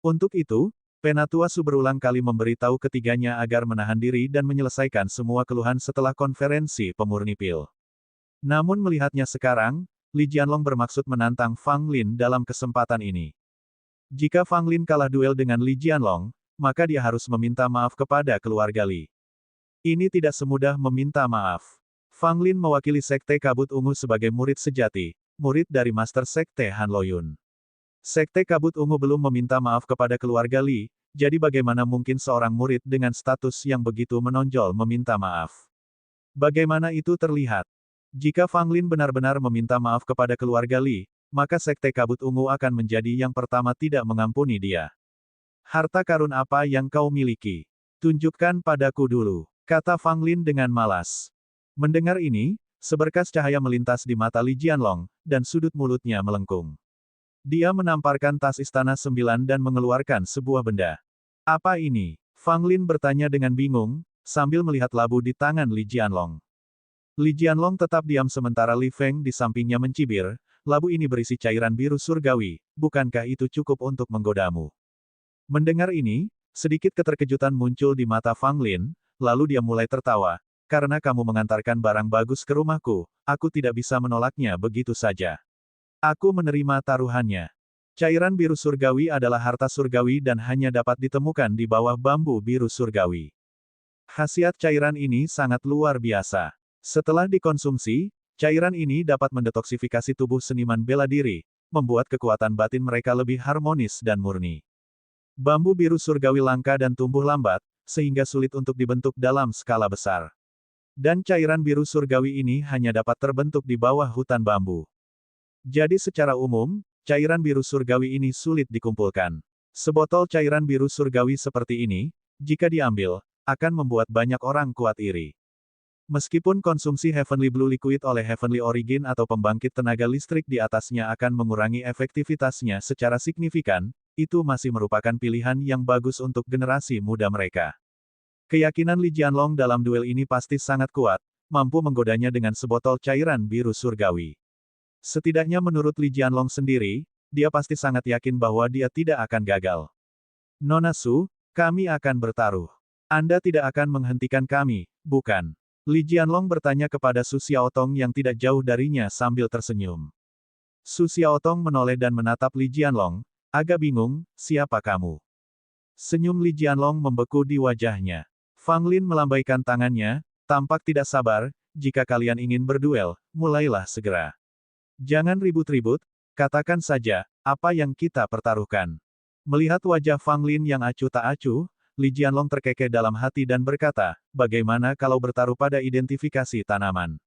Untuk itu, Penatua Su berulang kali memberitahu ketiganya agar menahan diri dan menyelesaikan semua keluhan setelah konferensi pemurni pil. Namun melihatnya sekarang, Li Jianlong bermaksud menantang Fang Lin dalam kesempatan ini. Jika Fang Lin kalah duel dengan Li Jianlong, maka dia harus meminta maaf kepada keluarga Li. Ini tidak semudah meminta maaf. Fang Lin mewakili Sekte Kabut Ungu sebagai murid sejati, murid dari Master Sekte Han Loyun. Sekte Kabut Ungu belum meminta maaf kepada keluarga Li, jadi bagaimana mungkin seorang murid dengan status yang begitu menonjol meminta maaf? Bagaimana itu terlihat? Jika Fang Lin benar-benar meminta maaf kepada keluarga Li, maka Sekte Kabut Ungu akan menjadi yang pertama tidak mengampuni dia. Harta karun apa yang kau miliki? Tunjukkan padaku dulu, kata Fang Lin dengan malas. Mendengar ini, seberkas cahaya melintas di mata Li Jianlong, dan sudut mulutnya melengkung. Dia menamparkan tas Istana 9 dan mengeluarkan sebuah benda. Apa ini? Fang Lin bertanya dengan bingung, sambil melihat labu di tangan Li Jianlong. Li Jianlong tetap diam sementara Li Feng di sampingnya mencibir, labu ini berisi cairan biru surgawi, bukankah itu cukup untuk menggodamu? Mendengar ini, sedikit keterkejutan muncul di mata Fang Lin, lalu dia mulai tertawa. Karena kamu mengantarkan barang bagus ke rumahku, aku tidak bisa menolaknya begitu saja. Aku menerima taruhannya. Cairan biru surgawi adalah harta surgawi dan hanya dapat ditemukan di bawah bambu biru surgawi. Khasiat cairan ini sangat luar biasa. Setelah dikonsumsi, cairan ini dapat mendetoksifikasi tubuh seniman bela diri, membuat kekuatan batin mereka lebih harmonis dan murni. Bambu biru surgawi langka dan tumbuh lambat, sehingga sulit untuk dibentuk dalam skala besar. Dan cairan biru surgawi ini hanya dapat terbentuk di bawah hutan bambu. Jadi secara umum, cairan biru surgawi ini sulit dikumpulkan. Sebotol cairan biru surgawi seperti ini, jika diambil, akan membuat banyak orang kuat iri. Meskipun konsumsi Heavenly Blue Liquid oleh Heavenly Origin atau pembangkit tenaga listrik di atasnya akan mengurangi efektivitasnya secara signifikan, itu masih merupakan pilihan yang bagus untuk generasi muda mereka. Keyakinan Li Jianlong dalam duel ini pasti sangat kuat, mampu menggodanya dengan sebotol cairan biru surgawi. Setidaknya menurut Li Jianlong sendiri, dia pasti sangat yakin bahwa dia tidak akan gagal. Nona Su, kami akan bertaruh. Anda tidak akan menghentikan kami, bukan? Li Jianlong bertanya kepada Su Xiaotong yang tidak jauh darinya sambil tersenyum. Su Xiaotong menoleh dan menatap Li Jianlong, agak bingung, siapa kamu? Senyum Li Jianlong membeku di wajahnya. Fang Lin melambaikan tangannya, tampak tidak sabar, jika kalian ingin berduel, mulailah segera. Jangan ribut-ribut, katakan saja, apa yang kita pertaruhkan. Melihat wajah Fang Lin yang acuh tak acuh, Li Jianlong terkekeh dalam hati dan berkata, bagaimana kalau bertaruh pada identifikasi tanaman?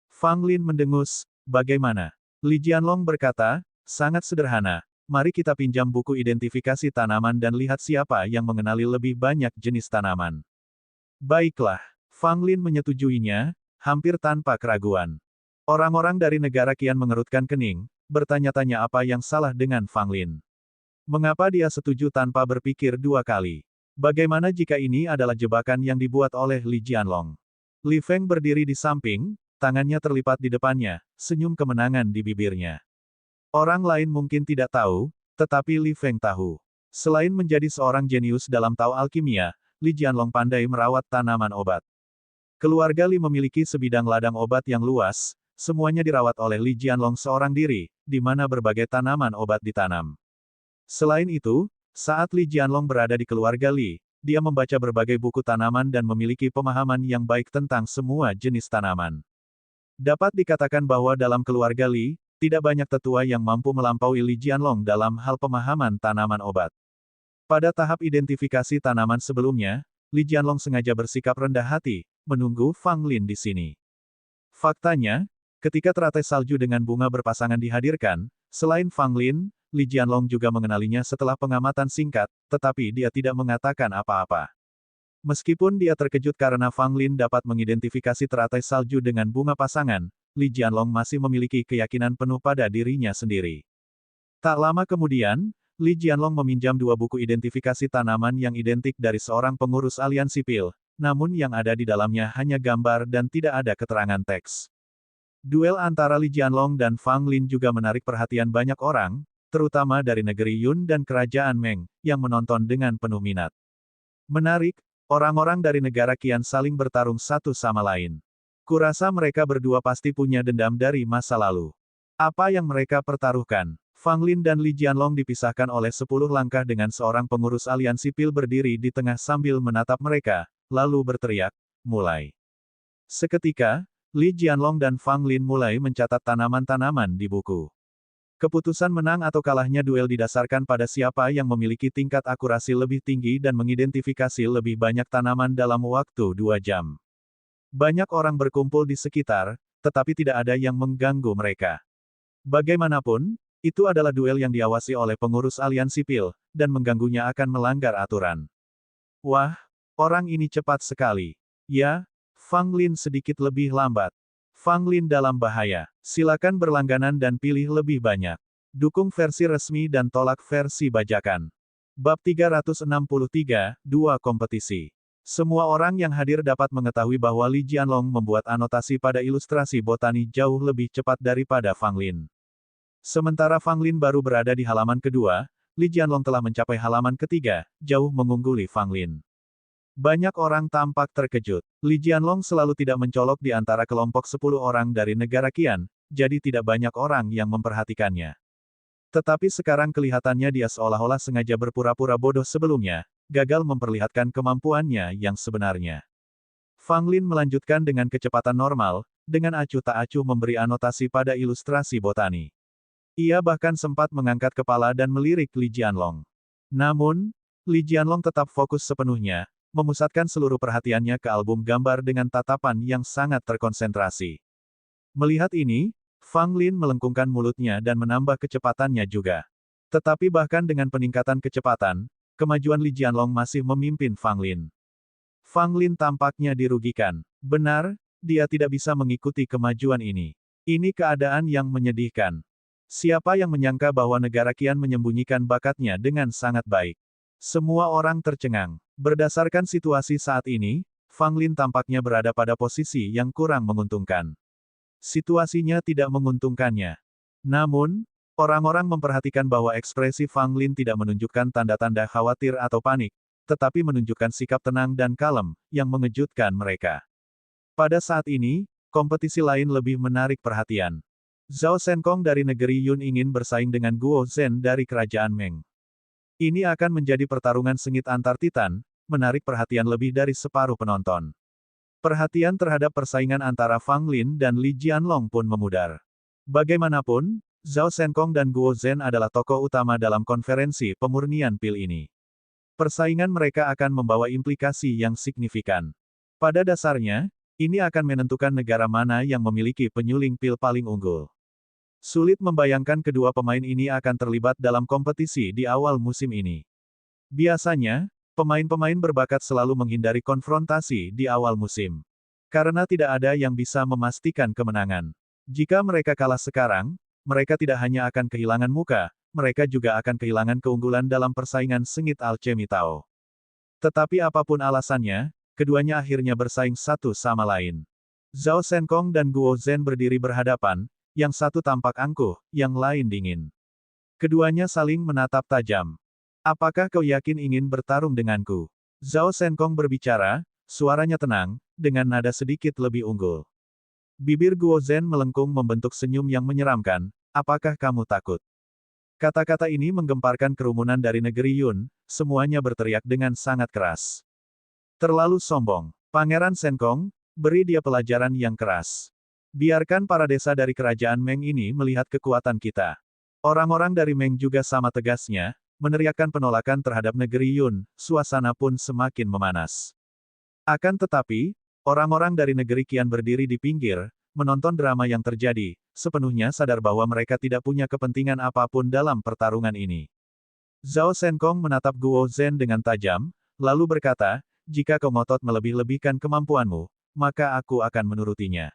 Fang Lin mendengus, bagaimana? Li Jianlong berkata, sangat sederhana, mari kita pinjam buku identifikasi tanaman dan lihat siapa yang mengenali lebih banyak jenis tanaman. Baiklah, Fang Lin menyetujuinya, hampir tanpa keraguan. Orang-orang dari negara Qian mengerutkan kening, bertanya-tanya apa yang salah dengan Fang Lin. Mengapa dia setuju tanpa berpikir dua kali? Bagaimana jika ini adalah jebakan yang dibuat oleh Li Jianlong? Li Feng berdiri di samping, tangannya terlipat di depannya, senyum kemenangan di bibirnya. Orang lain mungkin tidak tahu, tetapi Li Feng tahu. Selain menjadi seorang jenius dalam Tao alkimia, Li Jianlong pandai merawat tanaman obat. Keluarga Li memiliki sebidang ladang obat yang luas, semuanya dirawat oleh Li Jianlong seorang diri, di mana berbagai tanaman obat ditanam. Selain itu, saat Li Jianlong berada di keluarga Li, dia membaca berbagai buku tanaman dan memiliki pemahaman yang baik tentang semua jenis tanaman. Dapat dikatakan bahwa dalam keluarga Li, tidak banyak tetua yang mampu melampaui Li Jianlong dalam hal pemahaman tanaman obat. Pada tahap identifikasi tanaman sebelumnya, Li Jianlong sengaja bersikap rendah hati, menunggu Fang Lin di sini. Faktanya, ketika teratai salju dengan bunga berpasangan dihadirkan, selain Fang Lin, Li Jianlong juga mengenalinya setelah pengamatan singkat, tetapi dia tidak mengatakan apa-apa. Meskipun dia terkejut karena Fang Lin dapat mengidentifikasi teratai salju dengan bunga pasangan, Li Jianlong masih memiliki keyakinan penuh pada dirinya sendiri. Tak lama kemudian, Li Jianlong meminjam dua buku identifikasi tanaman yang identik dari seorang pengurus aliansi Pil, namun yang ada di dalamnya hanya gambar dan tidak ada keterangan teks. Duel antara Li Jianlong dan Fang Lin juga menarik perhatian banyak orang, terutama dari negeri Yun dan kerajaan Meng, yang menonton dengan penuh minat. Menarik, orang-orang dari negara Qian saling bertarung satu sama lain. Kurasa mereka berdua pasti punya dendam dari masa lalu. Apa yang mereka pertaruhkan? Fang Lin dan Li Jianlong dipisahkan oleh 10 langkah dengan seorang pengurus aliansi Pil berdiri di tengah sambil menatap mereka, lalu berteriak, mulai. Seketika, Li Jianlong dan Fang Lin mulai mencatat tanaman-tanaman di buku. Keputusan menang atau kalahnya duel didasarkan pada siapa yang memiliki tingkat akurasi lebih tinggi dan mengidentifikasi lebih banyak tanaman dalam waktu 2 jam. Banyak orang berkumpul di sekitar, tetapi tidak ada yang mengganggu mereka. Bagaimanapun, itu adalah duel yang diawasi oleh pengurus aliansi Pil, dan mengganggunya akan melanggar aturan. Wah, orang ini cepat sekali. Ya, Fang Lin sedikit lebih lambat. Fang Lin dalam bahaya. Silakan berlangganan dan pilih lebih banyak. Dukung versi resmi dan tolak versi bajakan. Bab 363, 2 kompetisi. Semua orang yang hadir dapat mengetahui bahwa Li Jianlong membuat anotasi pada ilustrasi botani jauh lebih cepat daripada Fang Lin. Sementara Fang Lin baru berada di halaman kedua, Li Jianlong telah mencapai halaman ketiga, jauh mengungguli Fang Lin. Banyak orang tampak terkejut. Li Jianlong selalu tidak mencolok di antara kelompok 10 orang dari negara Qian, jadi tidak banyak orang yang memperhatikannya. Tetapi sekarang kelihatannya dia seolah-olah sengaja berpura-pura bodoh sebelumnya, gagal memperlihatkan kemampuannya yang sebenarnya. Fang Lin melanjutkan dengan kecepatan normal, dengan acuh tak acuh memberi anotasi pada ilustrasi botani. Ia bahkan sempat mengangkat kepala dan melirik Li Jianlong. Namun, Li Jianlong tetap fokus sepenuhnya, memusatkan seluruh perhatiannya ke album gambar dengan tatapan yang sangat terkonsentrasi. Melihat ini, Fang Lin melengkungkan mulutnya dan menambah kecepatannya juga. Tetapi bahkan dengan peningkatan kecepatan, kemajuan Li Jianlong masih memimpin Fang Lin. Fang Lin tampaknya dirugikan. Benar, dia tidak bisa mengikuti kemajuan ini. Ini keadaan yang menyedihkan. Siapa yang menyangka bahwa negara Qian menyembunyikan bakatnya dengan sangat baik? Semua orang tercengang. Berdasarkan situasi saat ini, Fang Lin tampaknya berada pada posisi yang kurang menguntungkan. Situasinya tidak menguntungkannya. Namun, orang-orang memperhatikan bahwa ekspresi Fang Lin tidak menunjukkan tanda-tanda khawatir atau panik, tetapi menunjukkan sikap tenang dan kalem, yang mengejutkan mereka. Pada saat ini, kompetisi lain lebih menarik perhatian. Zhao Shenkong dari negeri Yun ingin bersaing dengan Guo Zhen dari kerajaan Meng. Ini akan menjadi pertarungan sengit antar titan, menarik perhatian lebih dari separuh penonton. Perhatian terhadap persaingan antara Fang Lin dan Li Jianlong pun memudar. Bagaimanapun, Zhao Shenkong dan Guo Zhen adalah tokoh utama dalam konferensi pemurnian pil ini. Persaingan mereka akan membawa implikasi yang signifikan. Pada dasarnya, ini akan menentukan negara mana yang memiliki penyuling pil paling unggul. Sulit membayangkan kedua pemain ini akan terlibat dalam kompetisi di awal musim ini. Biasanya, pemain-pemain berbakat selalu menghindari konfrontasi di awal musim. Karena tidak ada yang bisa memastikan kemenangan. Jika mereka kalah sekarang, mereka tidak hanya akan kehilangan muka, mereka juga akan kehilangan keunggulan dalam persaingan sengit alchemy Tao. Tetapi apapun alasannya, keduanya akhirnya bersaing satu sama lain. Zhao Shenkong dan Guo Zhen berdiri berhadapan, yang satu tampak angkuh, yang lain dingin. Keduanya saling menatap tajam. Apakah kau yakin ingin bertarung denganku? Zhao Shenkong berbicara, suaranya tenang, dengan nada sedikit lebih unggul. Bibir Guo Zhen melengkung membentuk senyum yang menyeramkan, apakah kamu takut? Kata-kata ini menggemparkan kerumunan dari negeri Yun, semuanya berteriak dengan sangat keras. Terlalu sombong. Pangeran Shenkong, beri dia pelajaran yang keras. Biarkan para desa dari kerajaan Meng ini melihat kekuatan kita. Orang-orang dari Meng juga sama tegasnya, meneriakkan penolakan terhadap negeri Yun, suasana pun semakin memanas. Akan tetapi, orang-orang dari negeri Qian berdiri di pinggir, menonton drama yang terjadi, sepenuhnya sadar bahwa mereka tidak punya kepentingan apapun dalam pertarungan ini. Zhao Shenkong menatap Guo Zhen dengan tajam, lalu berkata, jika kau ngotot melebih-lebihkan kemampuanmu, maka aku akan menurutinya.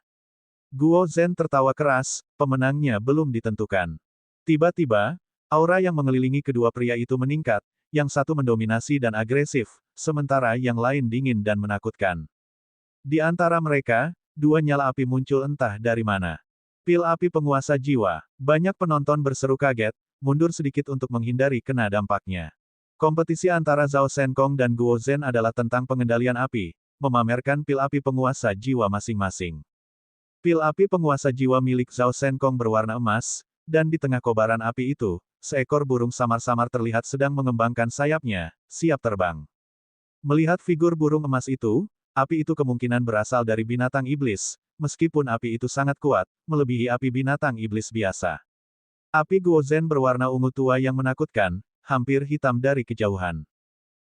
Guo Zhen tertawa keras, pemenangnya belum ditentukan. Tiba-tiba, aura yang mengelilingi kedua pria itu meningkat, yang satu mendominasi dan agresif, sementara yang lain dingin dan menakutkan. Di antara mereka, dua nyala api muncul entah dari mana. Pil api penguasa jiwa. Banyak penonton berseru kaget, mundur sedikit untuk menghindari kena dampaknya. Kompetisi antara Zhao Shenkong dan Guo Zhen adalah tentang pengendalian api, memamerkan pil api penguasa jiwa masing-masing. Pil api penguasa jiwa milik Zhao Shenkong berwarna emas, dan di tengah kobaran api itu, seekor burung samar-samar terlihat sedang mengembangkan sayapnya, siap terbang. Melihat figur burung emas itu, api itu kemungkinan berasal dari binatang iblis, meskipun api itu sangat kuat, melebihi api binatang iblis biasa. Api Guo Zhen berwarna ungu tua yang menakutkan, hampir hitam dari kejauhan.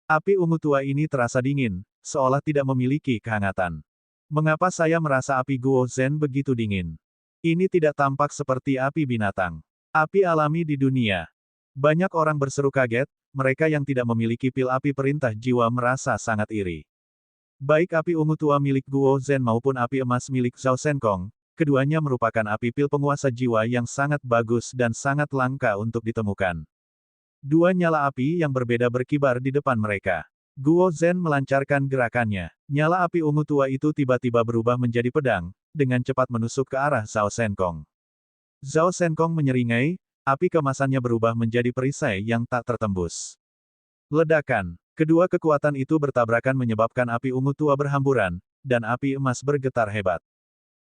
Api ungu tua ini terasa dingin, seolah tidak memiliki kehangatan. Mengapa saya merasa api Guo Zhen begitu dingin? Ini tidak tampak seperti api binatang. Api alami di dunia. Banyak orang berseru kaget, mereka yang tidak memiliki pil api perintah jiwa merasa sangat iri. Baik api ungu tua milik Guo Zhen maupun api emas milik Zhao Shenkong, keduanya merupakan api pil penguasa jiwa yang sangat bagus dan sangat langka untuk ditemukan. Dua nyala api yang berbeda berkibar di depan mereka. Guo Zhen melancarkan gerakannya. Nyala api ungu tua itu tiba-tiba berubah menjadi pedang, dengan cepat menusuk ke arah Zhao Shenkong. Zhao Shenkong menyeringai, api kemasannya berubah menjadi perisai yang tak tertembus. Ledakan. Kedua kekuatan itu bertabrakan menyebabkan api ungu tua berhamburan, dan api emas bergetar hebat.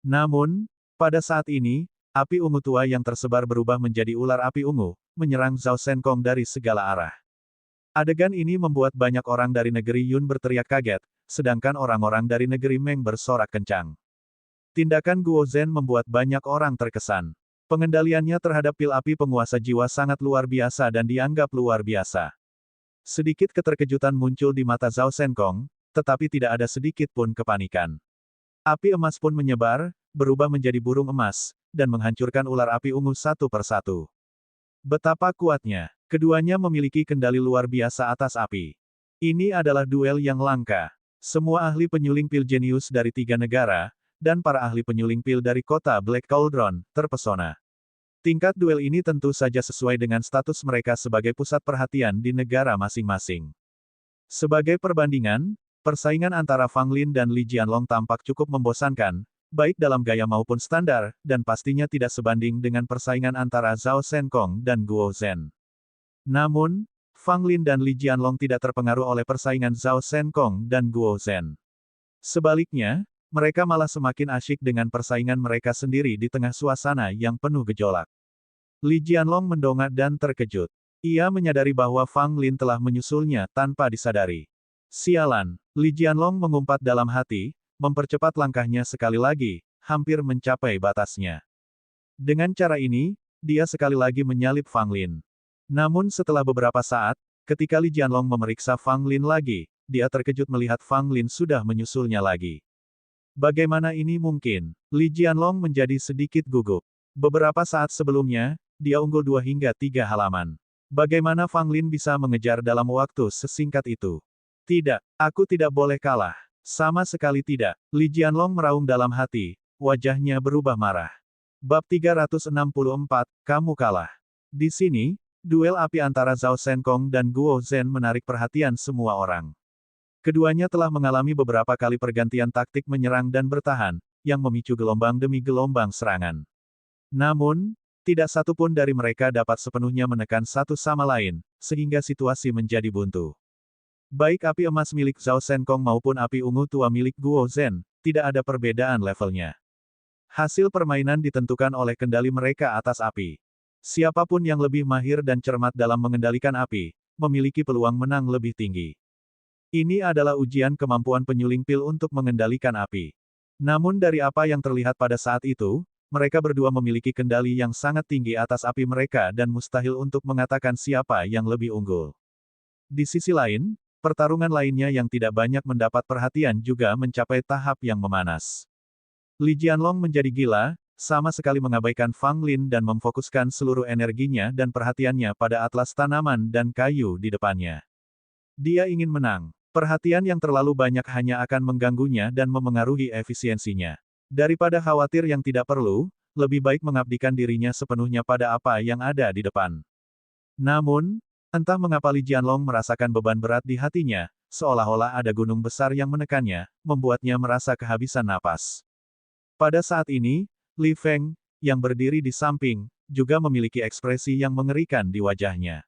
Namun, pada saat ini, api ungu tua yang tersebar berubah menjadi ular api ungu, menyerang Zhao Shenkong dari segala arah. Adegan ini membuat banyak orang dari negeri Yun berteriak kaget, sedangkan orang-orang dari negeri Meng bersorak kencang. Tindakan Guo Zhen membuat banyak orang terkesan. Pengendaliannya terhadap pil api penguasa jiwa sangat luar biasa dan dianggap luar biasa. Sedikit keterkejutan muncul di mata Zhao Shenkong, tetapi tidak ada sedikit pun kepanikan. Api emas pun menyebar, berubah menjadi burung emas, dan menghancurkan ular api ungu satu persatu. Betapa kuatnya, keduanya memiliki kendali luar biasa atas api. Ini adalah duel yang langka. Semua ahli penyuling pil jenius dari 3 negara, dan para ahli penyuling pil dari kota Black Cauldron, terpesona. Tingkat duel ini tentu saja sesuai dengan status mereka sebagai pusat perhatian di negara masing-masing. Sebagai perbandingan, persaingan antara Fang Lin dan Li Jianlong tampak cukup membosankan, baik dalam gaya maupun standar, dan pastinya tidak sebanding dengan persaingan antara Zhao Shenkong dan Guo Zhen. Namun, Fang Lin dan Li Jianlong tidak terpengaruh oleh persaingan Zhao Shenkong dan Guo Zhen. Sebaliknya, mereka malah semakin asyik dengan persaingan mereka sendiri di tengah suasana yang penuh gejolak. Li Jianlong mendongak dan terkejut. Ia menyadari bahwa Fang Lin telah menyusulnya tanpa disadari. Sialan, Li Jianlong mengumpat dalam hati, mempercepat langkahnya sekali lagi, hampir mencapai batasnya. Dengan cara ini, dia sekali lagi menyalip Fang Lin. Namun setelah beberapa saat, ketika Li Jianlong memeriksa Fang Lin lagi, dia terkejut melihat Fang Lin sudah menyusulnya lagi. Bagaimana ini mungkin? Li Jianlong menjadi sedikit gugup. Beberapa saat sebelumnya, dia unggul 2 hingga 3 halaman. Bagaimana Fang Lin bisa mengejar dalam waktu sesingkat itu? Tidak, aku tidak boleh kalah. Sama sekali tidak. Li Jianlong meraung dalam hati, wajahnya berubah marah. Bab 364, kamu kalah. Di sini, duel api antara Zhao Shenkong dan Guo Zhen menarik perhatian semua orang. Keduanya telah mengalami beberapa kali pergantian taktik menyerang dan bertahan, yang memicu gelombang demi gelombang serangan. Namun, tidak satu pun dari mereka dapat sepenuhnya menekan satu sama lain, sehingga situasi menjadi buntu. Baik api emas milik Zhao Shenkong maupun api ungu tua milik Guo Zhen, tidak ada perbedaan levelnya. Hasil permainan ditentukan oleh kendali mereka atas api. Siapapun yang lebih mahir dan cermat dalam mengendalikan api, memiliki peluang menang lebih tinggi. Ini adalah ujian kemampuan penyuling pil untuk mengendalikan api. Namun dari apa yang terlihat pada saat itu, mereka berdua memiliki kendali yang sangat tinggi atas api mereka dan mustahil untuk mengatakan siapa yang lebih unggul. Di sisi lain, pertarungan lainnya yang tidak banyak mendapat perhatian juga mencapai tahap yang memanas. Li Jianlong menjadi gila, sama sekali mengabaikan Fang Lin dan memfokuskan seluruh energinya dan perhatiannya pada atlas tanaman dan kayu di depannya. Dia ingin menang. Perhatian yang terlalu banyak hanya akan mengganggunya dan memengaruhi efisiensinya. Daripada khawatir yang tidak perlu, lebih baik mengabdikan dirinya sepenuhnya pada apa yang ada di depan. Namun, entah mengapa Li Jianlong merasakan beban berat di hatinya, seolah-olah ada gunung besar yang menekannya, membuatnya merasa kehabisan napas. Pada saat ini, Li Feng, yang berdiri di samping, juga memiliki ekspresi yang mengerikan di wajahnya.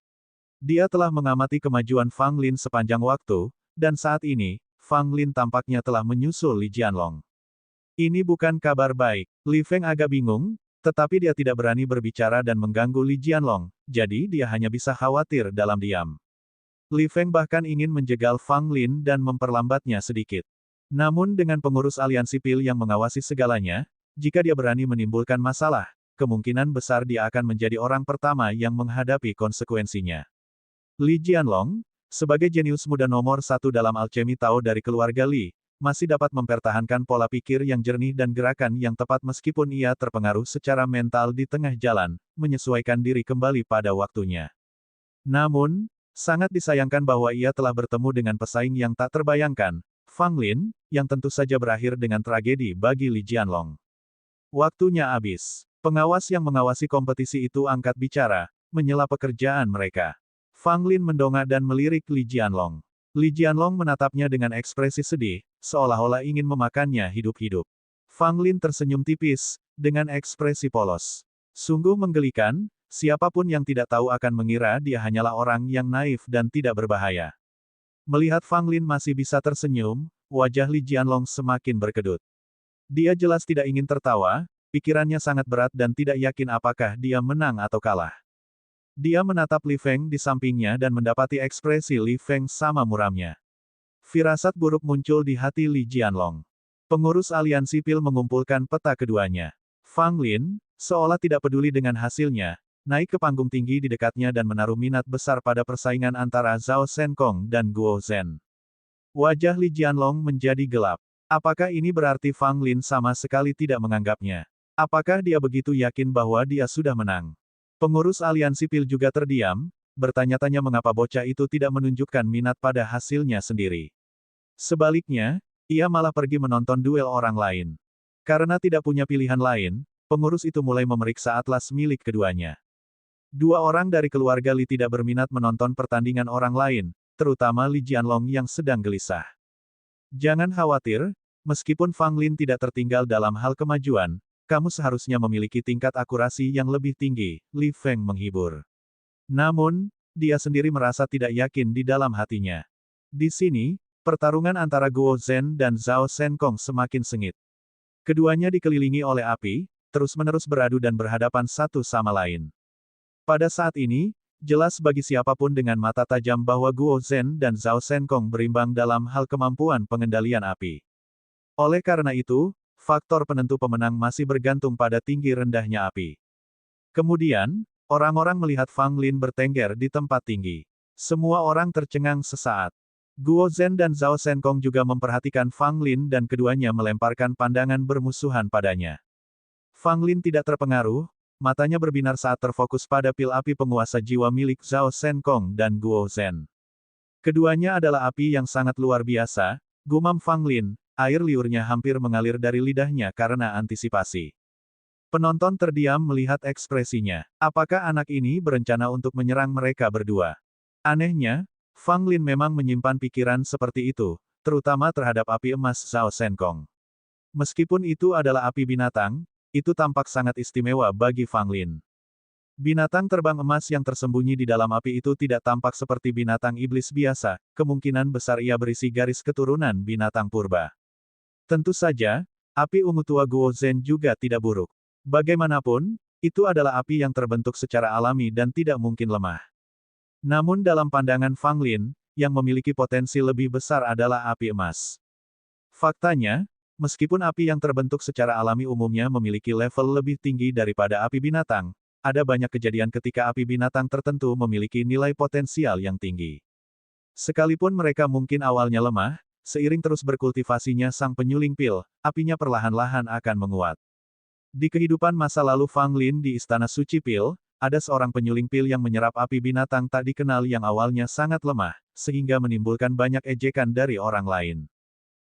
Dia telah mengamati kemajuan Fang Lin sepanjang waktu, dan saat ini, Fang Lin tampaknya telah menyusul Li Jianlong. Ini bukan kabar baik. Li Feng agak bingung, tetapi dia tidak berani berbicara dan mengganggu Li Jianlong, jadi dia hanya bisa khawatir dalam diam. Li Feng bahkan ingin menjegal Fang Lin dan memperlambatnya sedikit. Namun dengan pengurus aliansi pil yang mengawasi segalanya, jika dia berani menimbulkan masalah, kemungkinan besar dia akan menjadi orang pertama yang menghadapi konsekuensinya. Li Jianlong, sebagai jenius muda nomor 1 dalam alchemy Tao dari keluarga Li, masih dapat mempertahankan pola pikir yang jernih dan gerakan yang tepat meskipun ia terpengaruh secara mental di tengah jalan, menyesuaikan diri kembali pada waktunya. Namun, sangat disayangkan bahwa ia telah bertemu dengan pesaing yang tak terbayangkan, Fang Lin, yang tentu saja berakhir dengan tragedi bagi Li Jianlong. Waktunya habis. Pengawas yang mengawasi kompetisi itu angkat bicara, menyela pekerjaan mereka. Fang Lin mendongak dan melirik Li Jianlong. Li Jianlong menatapnya dengan ekspresi sedih, seolah-olah ingin memakannya hidup-hidup. Fang Lin tersenyum tipis, dengan ekspresi polos. Sungguh menggelikan, Siapapun yang tidak tahu akan mengira dia hanyalah orang yang naif dan tidak berbahaya. Melihat Fang Lin masih bisa tersenyum, wajah Li Jianlong semakin berkedut. Dia jelas tidak ingin tertawa, pikirannya sangat berat dan tidak yakin apakah dia menang atau kalah. Dia menatap Li Feng di sampingnya dan mendapati ekspresi Li Feng sama muramnya. Firasat buruk muncul di hati Li Jianlong. Pengurus aliansi pil mengumpulkan peta keduanya. Fang Lin, seolah tidak peduli dengan hasilnya, naik ke panggung tinggi di dekatnya dan menaruh minat besar pada persaingan antara Zhao Shenkong dan Guo Zhen. Wajah Li Jianlong menjadi gelap. Apakah ini berarti Fang Lin sama sekali tidak menganggapnya? Apakah dia begitu yakin bahwa dia sudah menang? Pengurus aliansi pil juga terdiam, bertanya-tanya mengapa bocah itu tidak menunjukkan minat pada hasilnya sendiri. Sebaliknya, ia malah pergi menonton duel orang lain. Karena tidak punya pilihan lain, pengurus itu mulai memeriksa atlas milik keduanya. Dua orang dari keluarga Li tidak berminat menonton pertandingan orang lain, terutama Li Jianlong yang sedang gelisah. Jangan khawatir, meskipun Fang Lin tidak tertinggal dalam hal kemajuan, kamu seharusnya memiliki tingkat akurasi yang lebih tinggi, Li Feng menghibur. Namun, dia sendiri merasa tidak yakin di dalam hatinya. Di sini, pertarungan antara Guo Zhen dan Zhao Shenkong semakin sengit. Keduanya dikelilingi oleh api, terus-menerus beradu dan berhadapan satu sama lain. Pada saat ini, jelas bagi siapapun dengan mata tajam bahwa Guo Zhen dan Zhao Shenkong berimbang dalam hal kemampuan pengendalian api. Oleh karena itu, faktor penentu pemenang masih bergantung pada tinggi rendahnya api. Kemudian, orang-orang melihat Fang Lin bertengger di tempat tinggi. Semua orang tercengang sesaat. Guo Zhen dan Zhao Shenkong juga memperhatikan Fang Lin dan keduanya melemparkan pandangan bermusuhan padanya. Fang Lin tidak terpengaruh, matanya berbinar saat terfokus pada pil api penguasa jiwa milik Zhao Shenkong dan Guo Zhen. Keduanya adalah api yang sangat luar biasa, gumam Fang Lin, air liurnya hampir mengalir dari lidahnya karena antisipasi. Penonton terdiam melihat ekspresinya. Apakah anak ini berencana untuk menyerang mereka berdua? Anehnya, Fang Lin memang menyimpan pikiran seperti itu, terutama terhadap api emas Zhao Shenkong. Meskipun itu adalah api binatang, itu tampak sangat istimewa bagi Fang Lin. Binatang terbang emas yang tersembunyi di dalam api itu tidak tampak seperti binatang iblis biasa, kemungkinan besar ia berisi garis keturunan binatang purba. Tentu saja, api ungu tua Guo Zhen juga tidak buruk. Bagaimanapun, itu adalah api yang terbentuk secara alami dan tidak mungkin lemah. Namun dalam pandangan Fang Lin, yang memiliki potensi lebih besar adalah api emas. Faktanya, meskipun api yang terbentuk secara alami umumnya memiliki level lebih tinggi daripada api binatang, ada banyak kejadian ketika api binatang tertentu memiliki nilai potensial yang tinggi. Sekalipun mereka mungkin awalnya lemah, seiring terus berkultivasinya sang penyuling pil, apinya perlahan-lahan akan menguat. Di kehidupan masa lalu Fang Lin di Istana Suci Pil, ada seorang penyuling pil yang menyerap api binatang tak dikenal yang awalnya sangat lemah, sehingga menimbulkan banyak ejekan dari orang lain.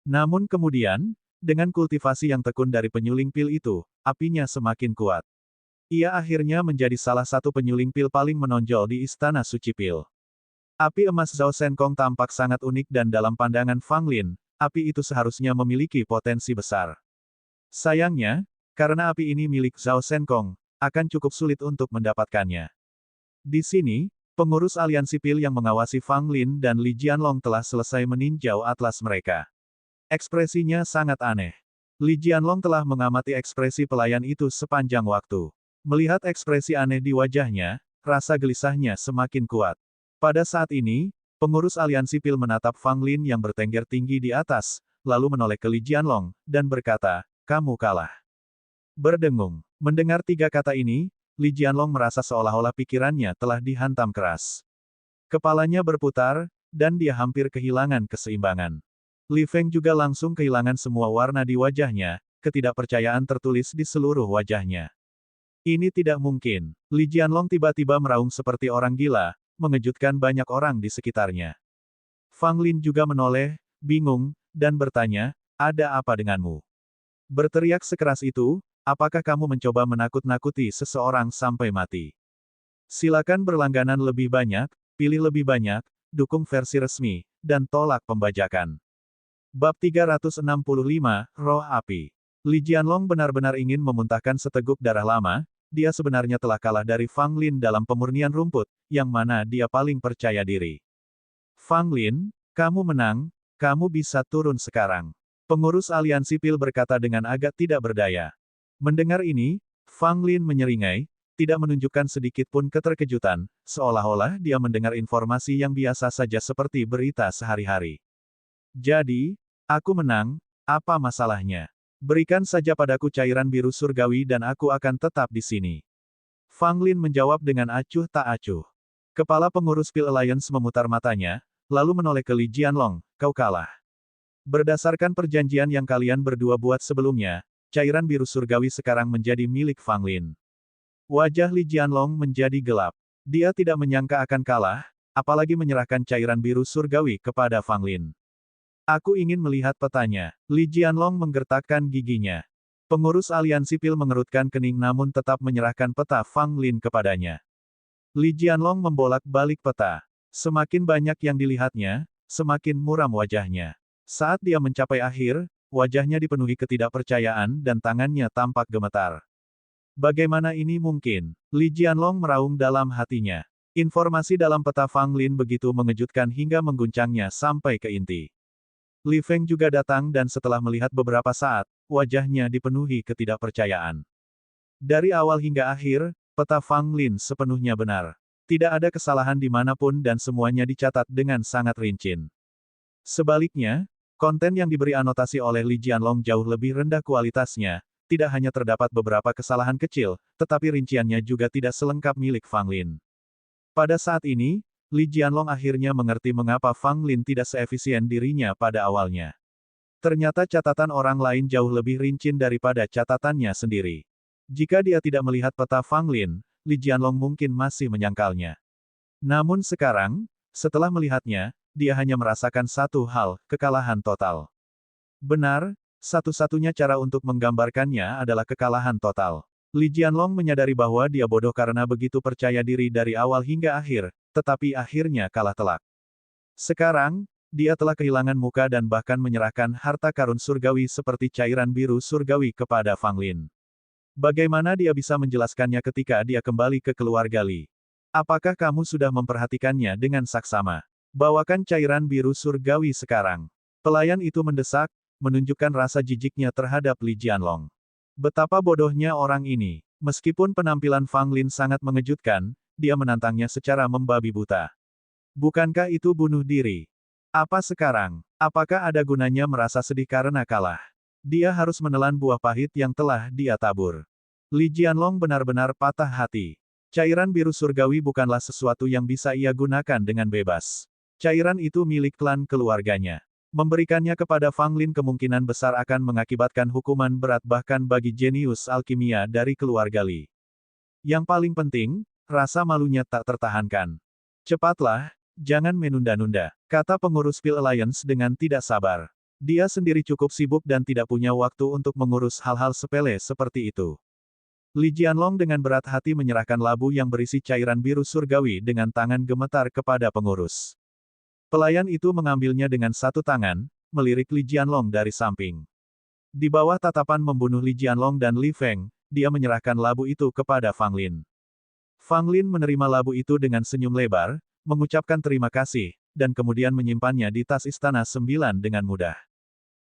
Namun kemudian, dengan kultivasi yang tekun dari penyuling pil itu, apinya semakin kuat. Ia akhirnya menjadi salah satu penyuling pil paling menonjol di Istana Suci Pil. Api emas Zhao Shenkong tampak sangat unik dan dalam pandangan Fang Lin, api itu seharusnya memiliki potensi besar. Sayangnya, karena api ini milik Zhao Shenkong, akan cukup sulit untuk mendapatkannya. Di sini, pengurus aliansi pil yang mengawasi Fang Lin dan Li Jianlong telah selesai meninjau atlas mereka. Ekspresinya sangat aneh. Li Jianlong telah mengamati ekspresi pelayan itu sepanjang waktu. Melihat ekspresi aneh di wajahnya, rasa gelisahnya semakin kuat. Pada saat ini, pengurus aliansi pil menatap Fang Lin yang bertengger tinggi di atas, lalu menoleh ke Li Jianlong, dan berkata, "Kamu kalah." Berdengung. Mendengar tiga kata ini, Li Jianlong merasa seolah-olah pikirannya telah dihantam keras. Kepalanya berputar, dan dia hampir kehilangan keseimbangan. Li Feng juga langsung kehilangan semua warna di wajahnya, ketidakpercayaan tertulis di seluruh wajahnya. Ini tidak mungkin. Li Jianlong tiba-tiba meraung seperti orang gila, mengejutkan banyak orang di sekitarnya. Fang Lin juga menoleh, bingung, dan bertanya, "Ada apa denganmu?" Berteriak sekeras itu, "Apakah kamu mencoba menakut-nakuti seseorang sampai mati?" Silakan berlangganan lebih banyak, pilih lebih banyak, dukung versi resmi, dan tolak pembajakan. Bab 365, Roh Api. Li Jianlong benar-benar ingin memuntahkan seteguk darah lama, dia sebenarnya telah kalah dari Fang Lin dalam pemurnian rumput, yang mana dia paling percaya diri. Fang Lin, kamu menang, kamu bisa turun sekarang. Pengurus aliansi Pil berkata dengan agak tidak berdaya. Mendengar ini, Fang Lin menyeringai, tidak menunjukkan sedikit pun keterkejutan, seolah-olah dia mendengar informasi yang biasa saja seperti berita sehari-hari. Jadi, aku menang, apa masalahnya? Berikan saja padaku cairan biru surgawi dan aku akan tetap di sini. Fang Lin menjawab dengan acuh tak acuh. Kepala pengurus Pil Alliance memutar matanya, lalu menoleh ke Li Jianlong, kau kalah. Berdasarkan perjanjian yang kalian berdua buat sebelumnya, cairan biru surgawi sekarang menjadi milik Fang Lin. Wajah Li Jianlong menjadi gelap. Dia tidak menyangka akan kalah, apalagi menyerahkan cairan biru surgawi kepada Fang Lin. Aku ingin melihat petanya. Li Jianlong menggertakkan giginya. Pengurus aliansi Pil mengerutkan kening namun tetap menyerahkan peta Fang Lin kepadanya. Li Jianlong membolak-balik peta. Semakin banyak yang dilihatnya, semakin muram wajahnya. Saat dia mencapai akhir, wajahnya dipenuhi ketidakpercayaan dan tangannya tampak gemetar. Bagaimana ini mungkin? Li Jianlong meraung dalam hatinya. Informasi dalam peta Fang Lin begitu mengejutkan hingga mengguncangnya sampai ke inti. Li Feng juga datang dan setelah melihat beberapa saat, wajahnya dipenuhi ketidakpercayaan. Dari awal hingga akhir, peta Fang Lin sepenuhnya benar. Tidak ada kesalahan dimanapun dan semuanya dicatat dengan sangat rinci. Sebaliknya, konten yang diberi anotasi oleh Li Jianlong jauh lebih rendah kualitasnya, tidak hanya terdapat beberapa kesalahan kecil, tetapi rinciannya juga tidak selengkap milik Fang Lin. Pada saat ini, Li Jianlong akhirnya mengerti mengapa Fang Lin tidak seefisien dirinya pada awalnya. Ternyata catatan orang lain jauh lebih rinci daripada catatannya sendiri. Jika dia tidak melihat peta Fang Lin, Li Jianlong mungkin masih menyangkalnya. Namun sekarang, setelah melihatnya, dia hanya merasakan satu hal, kekalahan total. Benar, satu-satunya cara untuk menggambarkannya adalah kekalahan total. Li Jianlong menyadari bahwa dia bodoh karena begitu percaya diri dari awal hingga akhir, tetapi akhirnya kalah telak. Sekarang, dia telah kehilangan muka dan bahkan menyerahkan harta karun surgawi seperti cairan biru surgawi kepada Fang Lin. Bagaimana dia bisa menjelaskannya ketika dia kembali ke keluarga Li? Apakah kamu sudah memperhatikannya dengan saksama? Bawakan cairan biru surgawi sekarang. Pelayan itu mendesak, menunjukkan rasa jijiknya terhadap Li Jianlong. Betapa bodohnya orang ini. Meskipun penampilan Fang Lin sangat mengejutkan, dia menantangnya secara membabi buta. Bukankah itu bunuh diri? Apa sekarang? Apakah ada gunanya merasa sedih karena kalah? Dia harus menelan buah pahit yang telah dia tabur. Li Jianlong benar-benar patah hati. Cairan biru surgawi bukanlah sesuatu yang bisa ia gunakan dengan bebas. Cairan itu milik klan keluarganya. Memberikannya kepada Fang Lin kemungkinan besar akan mengakibatkan hukuman berat bahkan bagi jenius alkimia dari keluarga Li. Yang paling penting, rasa malunya tak tertahankan. Cepatlah, jangan menunda-nunda, kata pengurus Pil Alliance dengan tidak sabar. Dia sendiri cukup sibuk dan tidak punya waktu untuk mengurus hal-hal sepele seperti itu. Li Jianlong dengan berat hati menyerahkan labu yang berisi cairan biru surgawi dengan tangan gemetar kepada pengurus. Pelayan itu mengambilnya dengan satu tangan, melirik Li Jianlong dari samping. Di bawah tatapan membunuh Li Jianlong dan Li Feng, dia menyerahkan labu itu kepada Fang Lin. Fang Lin menerima labu itu dengan senyum lebar, mengucapkan terima kasih, dan kemudian menyimpannya di tas Istana Sembilan dengan mudah.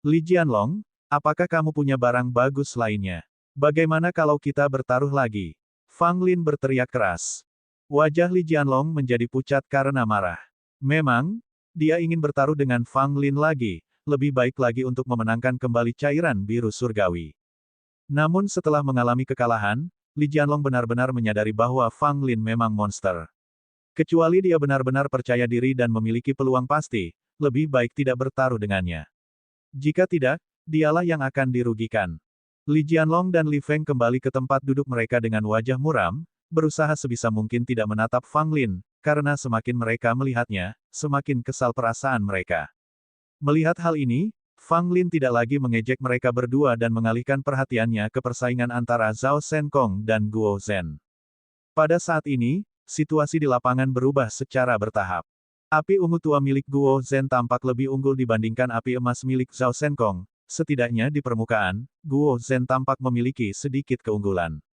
Li Jianlong, apakah kamu punya barang bagus lainnya? Bagaimana kalau kita bertaruh lagi? Fang Lin berteriak keras. Wajah Li Jianlong menjadi pucat karena marah. Memang, dia ingin bertaruh dengan Fang Lin lagi, lebih baik lagi untuk memenangkan kembali cairan biru surgawi. Namun setelah mengalami kekalahan, Li Jianlong benar-benar menyadari bahwa Fang Lin memang monster. Kecuali dia benar-benar percaya diri dan memiliki peluang pasti, lebih baik tidak bertaruh dengannya. Jika tidak, dialah yang akan dirugikan. Li Jianlong dan Li Feng kembali ke tempat duduk mereka dengan wajah muram, berusaha sebisa mungkin tidak menatap Fang Lin, karena semakin mereka melihatnya, semakin kesal perasaan mereka. Melihat hal ini, Fang Lin tidak lagi mengejek mereka berdua dan mengalihkan perhatiannya ke persaingan antara Zhao Shenkong dan Guo Zhen. Pada saat ini, situasi di lapangan berubah secara bertahap. Api ungu tua milik Guo Zhen tampak lebih unggul dibandingkan api emas milik Zhao Shenkong. Setidaknya di permukaan, Guo Zhen tampak memiliki sedikit keunggulan.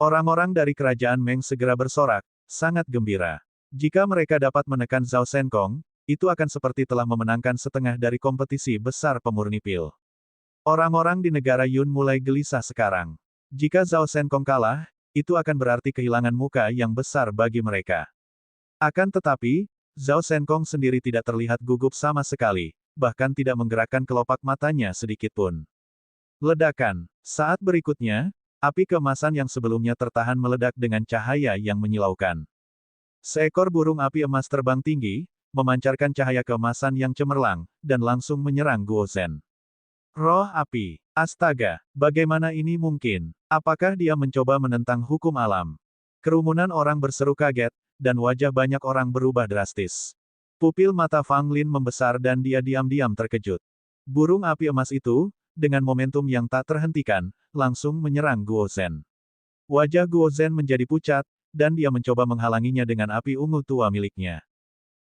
Orang-orang dari kerajaan Meng segera bersorak, sangat gembira. Jika mereka dapat menekan Zhao Senkong, itu akan seperti telah memenangkan setengah dari kompetisi besar pemurni pil. Orang-orang di negara Yun mulai gelisah sekarang. Jika Zhao Senkong kalah, itu akan berarti kehilangan muka yang besar bagi mereka. Akan tetapi, Zhao Senkong sendiri tidak terlihat gugup sama sekali, bahkan tidak menggerakkan kelopak matanya sedikitpun. Ledakan. Saat berikutnya, api keemasan yang sebelumnya tertahan meledak dengan cahaya yang menyilaukan. Seekor burung api emas terbang tinggi, memancarkan cahaya keemasan yang cemerlang, dan langsung menyerang Guo Zhen. Roh api. Astaga, bagaimana ini mungkin? Apakah dia mencoba menentang hukum alam? Kerumunan orang berseru kaget, dan wajah banyak orang berubah drastis. Pupil mata Fang Lin membesar dan dia diam-diam terkejut. Burung api emas itu, dengan momentum yang tak terhentikan, langsung menyerang Guo Zhen. Wajah Guo Zhen menjadi pucat, dan dia mencoba menghalanginya dengan api ungu tua miliknya.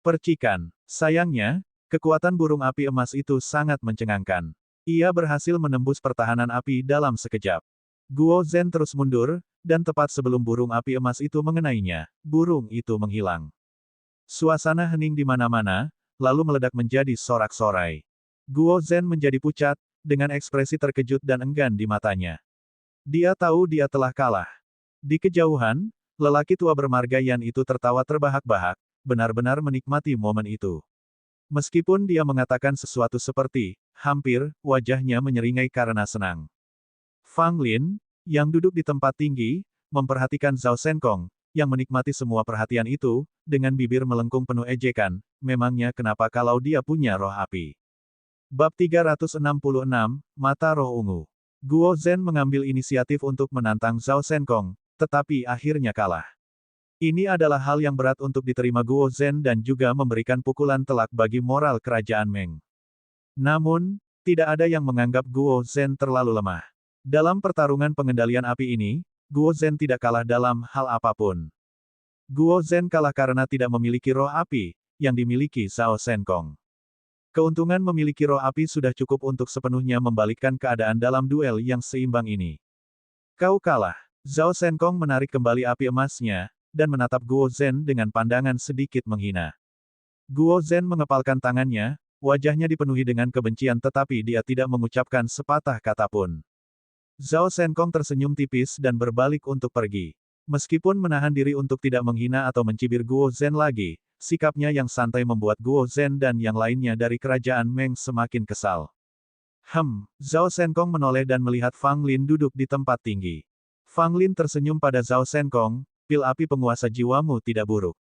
Percikan. Sayangnya, kekuatan burung api emas itu sangat mencengangkan. Ia berhasil menembus pertahanan api dalam sekejap. Guo Zhen terus mundur, dan tepat sebelum burung api emas itu mengenainya, burung itu menghilang. Suasana hening di mana-mana, lalu meledak menjadi sorak-sorai. Guo Zhen menjadi pucat, dengan ekspresi terkejut dan enggan di matanya. Dia tahu dia telah kalah. Di kejauhan, lelaki tua bermarga Yan itu tertawa terbahak-bahak, benar-benar menikmati momen itu. Meskipun dia mengatakan sesuatu seperti, hampir, wajahnya menyeringai karena senang. Fang Lin, yang duduk di tempat tinggi, memperhatikan Zhao Senkong, yang menikmati semua perhatian itu, dengan bibir melengkung penuh ejekan, memangnya kenapa kalau dia punya roh api. Bab 366, Mata Roh Ungu. Guo Zhen mengambil inisiatif untuk menantang Zhao Senkong, tetapi akhirnya kalah. Ini adalah hal yang berat untuk diterima Guo Zhen dan juga memberikan pukulan telak bagi moral kerajaan Meng. Namun, tidak ada yang menganggap Guo Zhen terlalu lemah. Dalam pertarungan pengendalian api ini, Guo Zhen tidak kalah dalam hal apapun. Guo Zhen kalah karena tidak memiliki roh api, yang dimiliki Zhao Senkong. Keuntungan memiliki roh api sudah cukup untuk sepenuhnya membalikkan keadaan dalam duel yang seimbang ini. Kau kalah. Zhao Senkong menarik kembali api emasnya, dan menatap Guo Zhen dengan pandangan sedikit menghina. Guo Zhen mengepalkan tangannya, wajahnya dipenuhi dengan kebencian tetapi dia tidak mengucapkan sepatah kata pun. Zhao Senkong tersenyum tipis dan berbalik untuk pergi. Meskipun menahan diri untuk tidak menghina atau mencibir Guo Zhen lagi, sikapnya yang santai membuat Guo Zhen dan yang lainnya dari kerajaan Meng semakin kesal. Zhao Senkong menoleh dan melihat Fang Lin duduk di tempat tinggi. Fang Lin tersenyum pada Zhao Senkong, pil api penguasa jiwamu tidak buruk.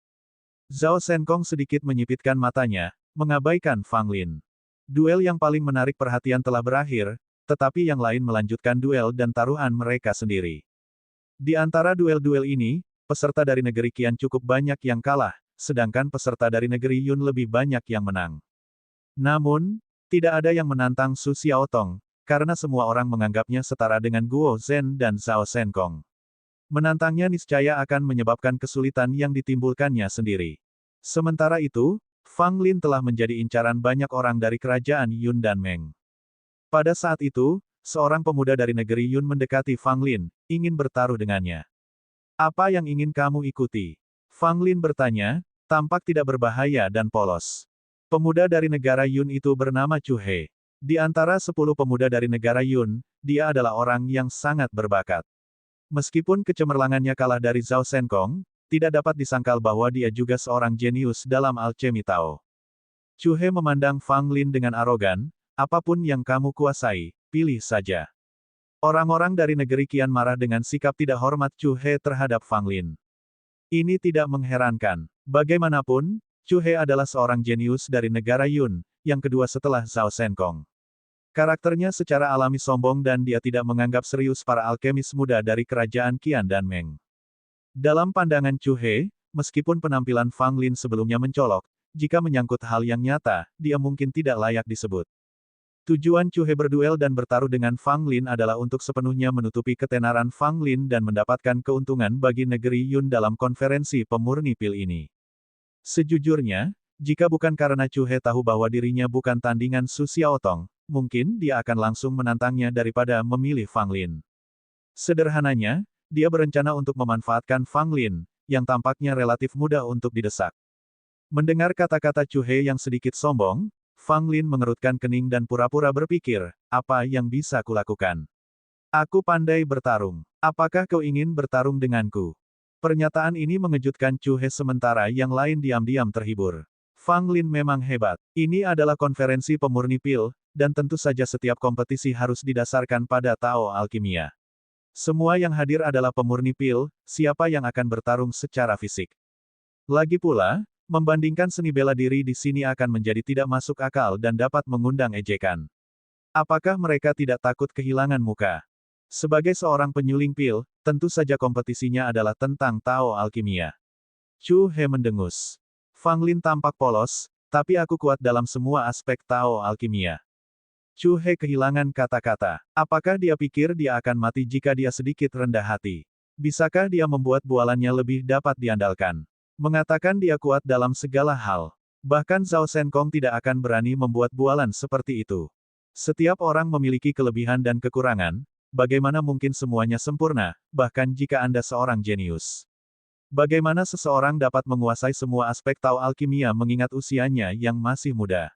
Zhao Senkong sedikit menyipitkan matanya, mengabaikan Fang Lin. Duel yang paling menarik perhatian telah berakhir, tetapi yang lain melanjutkan duel dan taruhan mereka sendiri. Di antara duel-duel ini, peserta dari negeri Qian cukup banyak yang kalah, sedangkan peserta dari negeri Yun lebih banyak yang menang. Namun, tidak ada yang menantang Su Xiaotong, karena semua orang menganggapnya setara dengan Guo Zhen dan Zhao Senkong. Menantangnya niscaya akan menyebabkan kesulitan yang ditimbulkannya sendiri. Sementara itu, Fang Lin telah menjadi incaran banyak orang dari kerajaan Yun dan Meng. Pada saat itu, seorang pemuda dari negeri Yun mendekati Fang Lin, ingin bertaruh dengannya. Apa yang ingin kamu ikuti? Fang Lin bertanya, tampak tidak berbahaya dan polos. Pemuda dari negara Yun itu bernama Chu He. Di antara 10 pemuda dari negara Yun, dia adalah orang yang sangat berbakat. Meskipun kecemerlangannya kalah dari Zhao Senkong, tidak dapat disangkal bahwa dia juga seorang jenius dalam alchemy Tao. Chu He memandang Fang Lin dengan arogan, apapun yang kamu kuasai, pilih saja. Orang-orang dari negeri Qian marah dengan sikap tidak hormat Chu He terhadap Fang Lin. Ini tidak mengherankan. Bagaimanapun, Chu He adalah seorang jenius dari negara Yun, yang kedua setelah Zhao Senkong. Karakternya secara alami sombong dan dia tidak menganggap serius para alkemis muda dari kerajaan Qian dan Meng. Dalam pandangan Chu He, meskipun penampilan Fang Lin sebelumnya mencolok, jika menyangkut hal yang nyata, dia mungkin tidak layak disebut. Tujuan Chu He berduel dan bertaruh dengan Fang Lin adalah untuk sepenuhnya menutupi ketenaran Fang Lin dan mendapatkan keuntungan bagi negeri Yun dalam konferensi pemurni pil ini. Sejujurnya, jika bukan karena Chu He tahu bahwa dirinya bukan tandingan Su Xiaotong, mungkin dia akan langsung menantangnya daripada memilih Fang Lin. Sederhananya, dia berencana untuk memanfaatkan Fang Lin, yang tampaknya relatif mudah untuk didesak. Mendengar kata-kata Chu He yang sedikit sombong, Fang Lin mengerutkan kening dan pura-pura berpikir, apa yang bisa kulakukan? Aku pandai bertarung. Apakah kau ingin bertarung denganku? Pernyataan ini mengejutkan Chu He sementara yang lain diam-diam terhibur. Fang Lin memang hebat. Ini adalah konferensi pemurni pil, dan tentu saja setiap kompetisi harus didasarkan pada Tao Alkimia. Semua yang hadir adalah pemurni pil, siapa yang akan bertarung secara fisik. Lagi pula, membandingkan seni bela diri di sini akan menjadi tidak masuk akal dan dapat mengundang ejekan. Apakah mereka tidak takut kehilangan muka? Sebagai seorang penyuling pil, tentu saja kompetisinya adalah tentang Tao Alkimia. Chu He mendengus. Fang Lin tampak polos, tapi aku kuat dalam semua aspek Tao Alkimia. Chu He kehilangan kata-kata. Apakah dia pikir dia akan mati jika dia sedikit rendah hati? Bisakah dia membuat bualannya lebih dapat diandalkan? Mengatakan dia kuat dalam segala hal. Bahkan Zhao Shenkong tidak akan berani membuat bualan seperti itu. Setiap orang memiliki kelebihan dan kekurangan, bagaimana mungkin semuanya sempurna, bahkan jika Anda seorang jenius? Bagaimana seseorang dapat menguasai semua aspek Tao Alkimia mengingat usianya yang masih muda?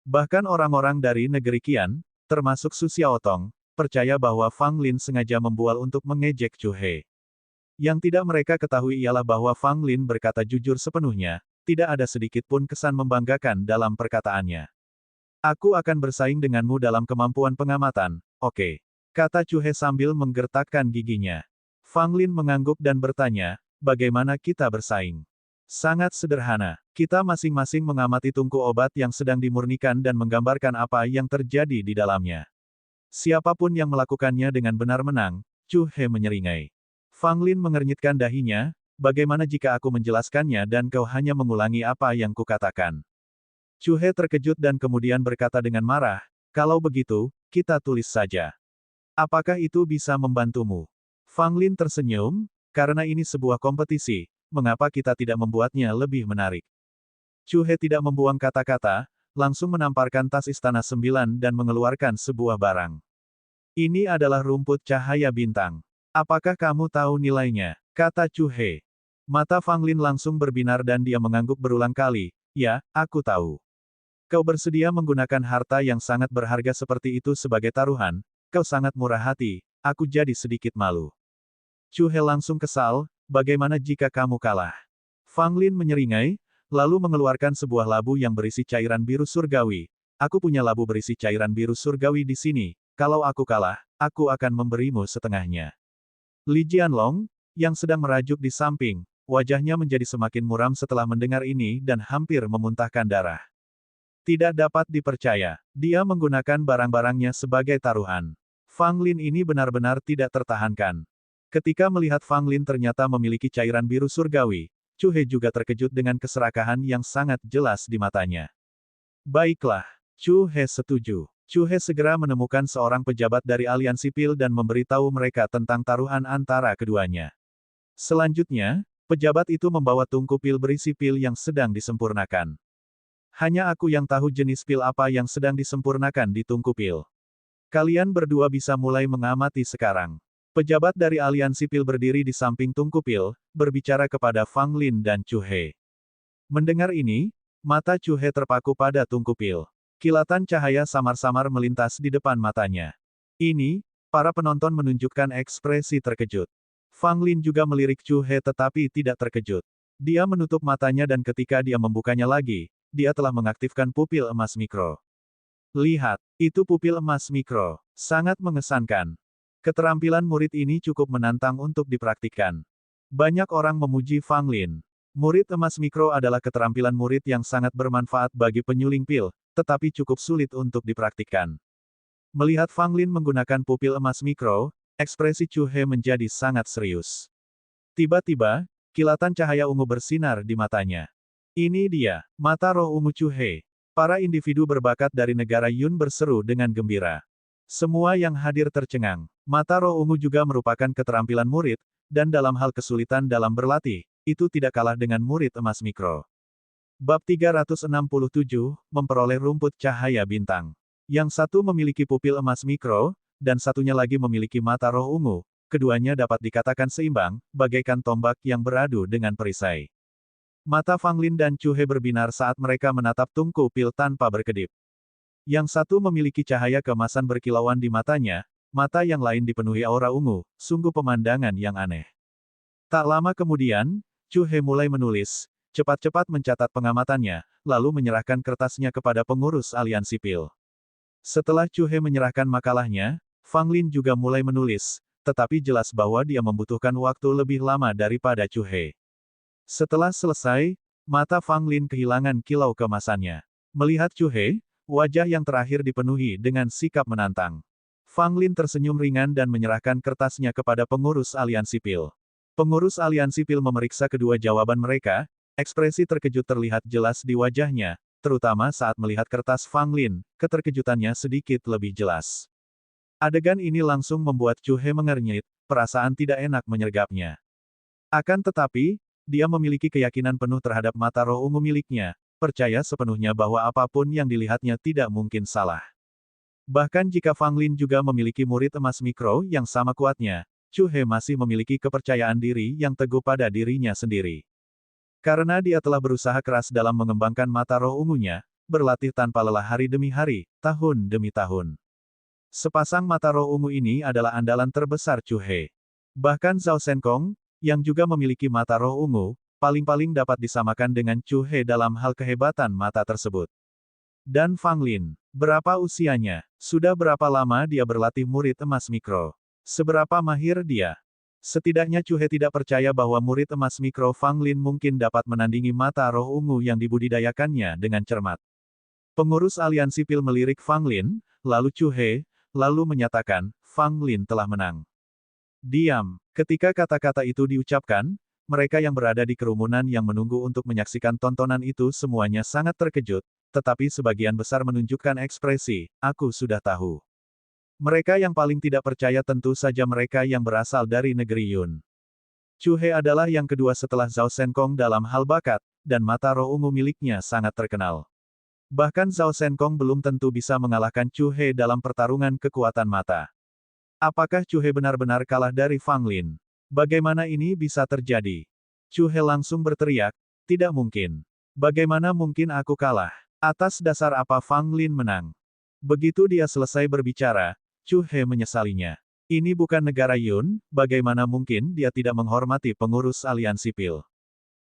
Bahkan orang-orang dari negeri Qian, termasuk Su Xiaotong, percaya bahwa Fang Lin sengaja membual untuk mengejek Chu He. Yang tidak mereka ketahui ialah bahwa Fang Lin berkata jujur sepenuhnya, tidak ada sedikit pun kesan membanggakan dalam perkataannya. Aku akan bersaing denganmu dalam kemampuan pengamatan, oke. Kata Chu He sambil menggertakkan giginya. Fang Lin mengangguk dan bertanya, bagaimana kita bersaing? Sangat sederhana. Kita masing-masing mengamati tungku obat yang sedang dimurnikan dan menggambarkan apa yang terjadi di dalamnya. Siapapun yang melakukannya dengan benar menang, Chu He menyeringai. Fang Lin mengernyitkan dahinya, bagaimana jika aku menjelaskannya dan kau hanya mengulangi apa yang kukatakan? Chu He terkejut dan kemudian berkata dengan marah, kalau begitu, kita tulis saja. Apakah itu bisa membantumu? Fang Lin tersenyum, karena ini sebuah kompetisi, mengapa kita tidak membuatnya lebih menarik? Chu He tidak membuang kata-kata, langsung menamparkan tas Istana Sembilan dan mengeluarkan sebuah barang. Ini adalah rumput cahaya bintang. Apakah kamu tahu nilainya? Kata Chu He. Mata Fang Lin langsung berbinar dan dia mengangguk berulang kali, ya, aku tahu. Kau bersedia menggunakan harta yang sangat berharga seperti itu sebagai taruhan, kau sangat murah hati, aku jadi sedikit malu. Chu He langsung kesal, bagaimana jika kamu kalah? Fang Lin menyeringai, lalu mengeluarkan sebuah labu yang berisi cairan biru surgawi. Aku punya labu berisi cairan biru surgawi di sini, kalau aku kalah, aku akan memberimu setengahnya. Li Jianlong, yang sedang merajuk di samping, wajahnya menjadi semakin muram setelah mendengar ini dan hampir memuntahkan darah. Tidak dapat dipercaya, dia menggunakan barang-barangnya sebagai taruhan. Fang Lin ini benar-benar tidak tertahankan. Ketika melihat Fang Lin ternyata memiliki cairan biru surgawi, Chu He juga terkejut dengan keserakahan yang sangat jelas di matanya. Baiklah, Chu He setuju. Chu He segera menemukan seorang pejabat dari aliansi pil dan memberitahu mereka tentang taruhan antara keduanya. Selanjutnya, pejabat itu membawa tungku pil berisi pil yang sedang disempurnakan. Hanya aku yang tahu jenis pil apa yang sedang disempurnakan di tungku pil. Kalian berdua bisa mulai mengamati sekarang. Pejabat dari aliansi pil berdiri di samping tungku pil, berbicara kepada Fang Lin dan Chu He. Mendengar ini, mata Chu He terpaku pada tungku pil. Kilatan cahaya samar-samar melintas di depan matanya. Ini, para penonton menunjukkan ekspresi terkejut. Fang Lin juga melirik Chu He tetapi tidak terkejut. Dia menutup matanya dan ketika dia membukanya lagi, dia telah mengaktifkan pupil emas mikro. Lihat, itu pupil emas mikro. Sangat mengesankan. Keterampilan murid ini cukup menantang untuk dipraktikkan. Banyak orang memuji Fang Lin. Murid emas mikro adalah keterampilan murid yang sangat bermanfaat bagi penyuling pil, tetapi cukup sulit untuk dipraktikkan. Melihat Fang Lin menggunakan pupil emas mikro, ekspresi Chu He menjadi sangat serius. Tiba-tiba, kilatan cahaya ungu bersinar di matanya. Ini dia, mata roh ungu Chu He. Para individu berbakat dari negara Yun berseru dengan gembira. Semua yang hadir tercengang. Mata roh ungu juga merupakan keterampilan murid, dan dalam hal kesulitan dalam berlatih, itu tidak kalah dengan murid emas mikro. Bab 367, memperoleh rumput cahaya bintang. Yang satu memiliki pupil emas mikro, dan satunya lagi memiliki mata roh ungu, keduanya dapat dikatakan seimbang, bagaikan tombak yang beradu dengan perisai. Mata Fang Lin dan Chu He berbinar saat mereka menatap tungku pil tanpa berkedip. Yang satu memiliki cahaya keemasan berkilauan di matanya, mata yang lain dipenuhi aura ungu, sungguh pemandangan yang aneh. Tak lama kemudian, Chu He mulai menulis, cepat-cepat mencatat pengamatannya, lalu menyerahkan kertasnya kepada pengurus aliansi pil. Setelah Chu He menyerahkan makalahnya, Fang Lin juga mulai menulis, tetapi jelas bahwa dia membutuhkan waktu lebih lama daripada Chu He. Setelah selesai, mata Fang Lin kehilangan kilau keemasannya. Melihat Chu He, wajah yang terakhir dipenuhi dengan sikap menantang. Fang Lin tersenyum ringan dan menyerahkan kertasnya kepada pengurus aliansi pil. Pengurus aliansi pil memeriksa kedua jawaban mereka, ekspresi terkejut terlihat jelas di wajahnya, terutama saat melihat kertas Fang Lin, keterkejutannya sedikit lebih jelas. Adegan ini langsung membuat Chu He mengernyit, perasaan tidak enak menyergapnya. Akan tetapi, dia memiliki keyakinan penuh terhadap mata roh ungu miliknya, percaya sepenuhnya bahwa apapun yang dilihatnya tidak mungkin salah. Bahkan jika Fang Lin juga memiliki murid emas mikro yang sama kuatnya, Chu He masih memiliki kepercayaan diri yang teguh pada dirinya sendiri. Karena dia telah berusaha keras dalam mengembangkan mata roh ungunya, berlatih tanpa lelah hari demi hari, tahun demi tahun. Sepasang mata roh ungu ini adalah andalan terbesar Chu He. Bahkan Zhao Shenkong, yang juga memiliki mata roh ungu, paling-paling dapat disamakan dengan Chu He dalam hal kehebatan mata tersebut. Dan Fang Lin, berapa usianya? Sudah berapa lama dia berlatih murid emas mikro? Seberapa mahir dia? Setidaknya Chu He tidak percaya bahwa murid emas mikro Fang Lin mungkin dapat menandingi mata roh ungu yang dibudidayakannya dengan cermat. Pengurus aliansi pil melirik Fang Lin, lalu Chu He, lalu menyatakan, Fang Lin telah menang. Diam. Ketika kata-kata itu diucapkan, mereka yang berada di kerumunan yang menunggu untuk menyaksikan tontonan itu semuanya sangat terkejut, tetapi sebagian besar menunjukkan ekspresi, aku sudah tahu. Mereka yang paling tidak percaya tentu saja mereka yang berasal dari negeri Yun. Chu He adalah yang kedua setelah Zhao Shenkong dalam hal bakat, dan mata roh ungu miliknya sangat terkenal. Bahkan Zhao Shenkong belum tentu bisa mengalahkan Chu He dalam pertarungan kekuatan mata. Apakah Chu He benar-benar kalah dari Fang Lin? Bagaimana ini bisa terjadi? Chu He langsung berteriak, tidak mungkin. Bagaimana mungkin aku kalah? Atas dasar apa Fang Lin menang? Begitu dia selesai berbicara, Chu He menyesalinya. Ini bukan negara Yun, bagaimana mungkin dia tidak menghormati pengurus aliansi pil?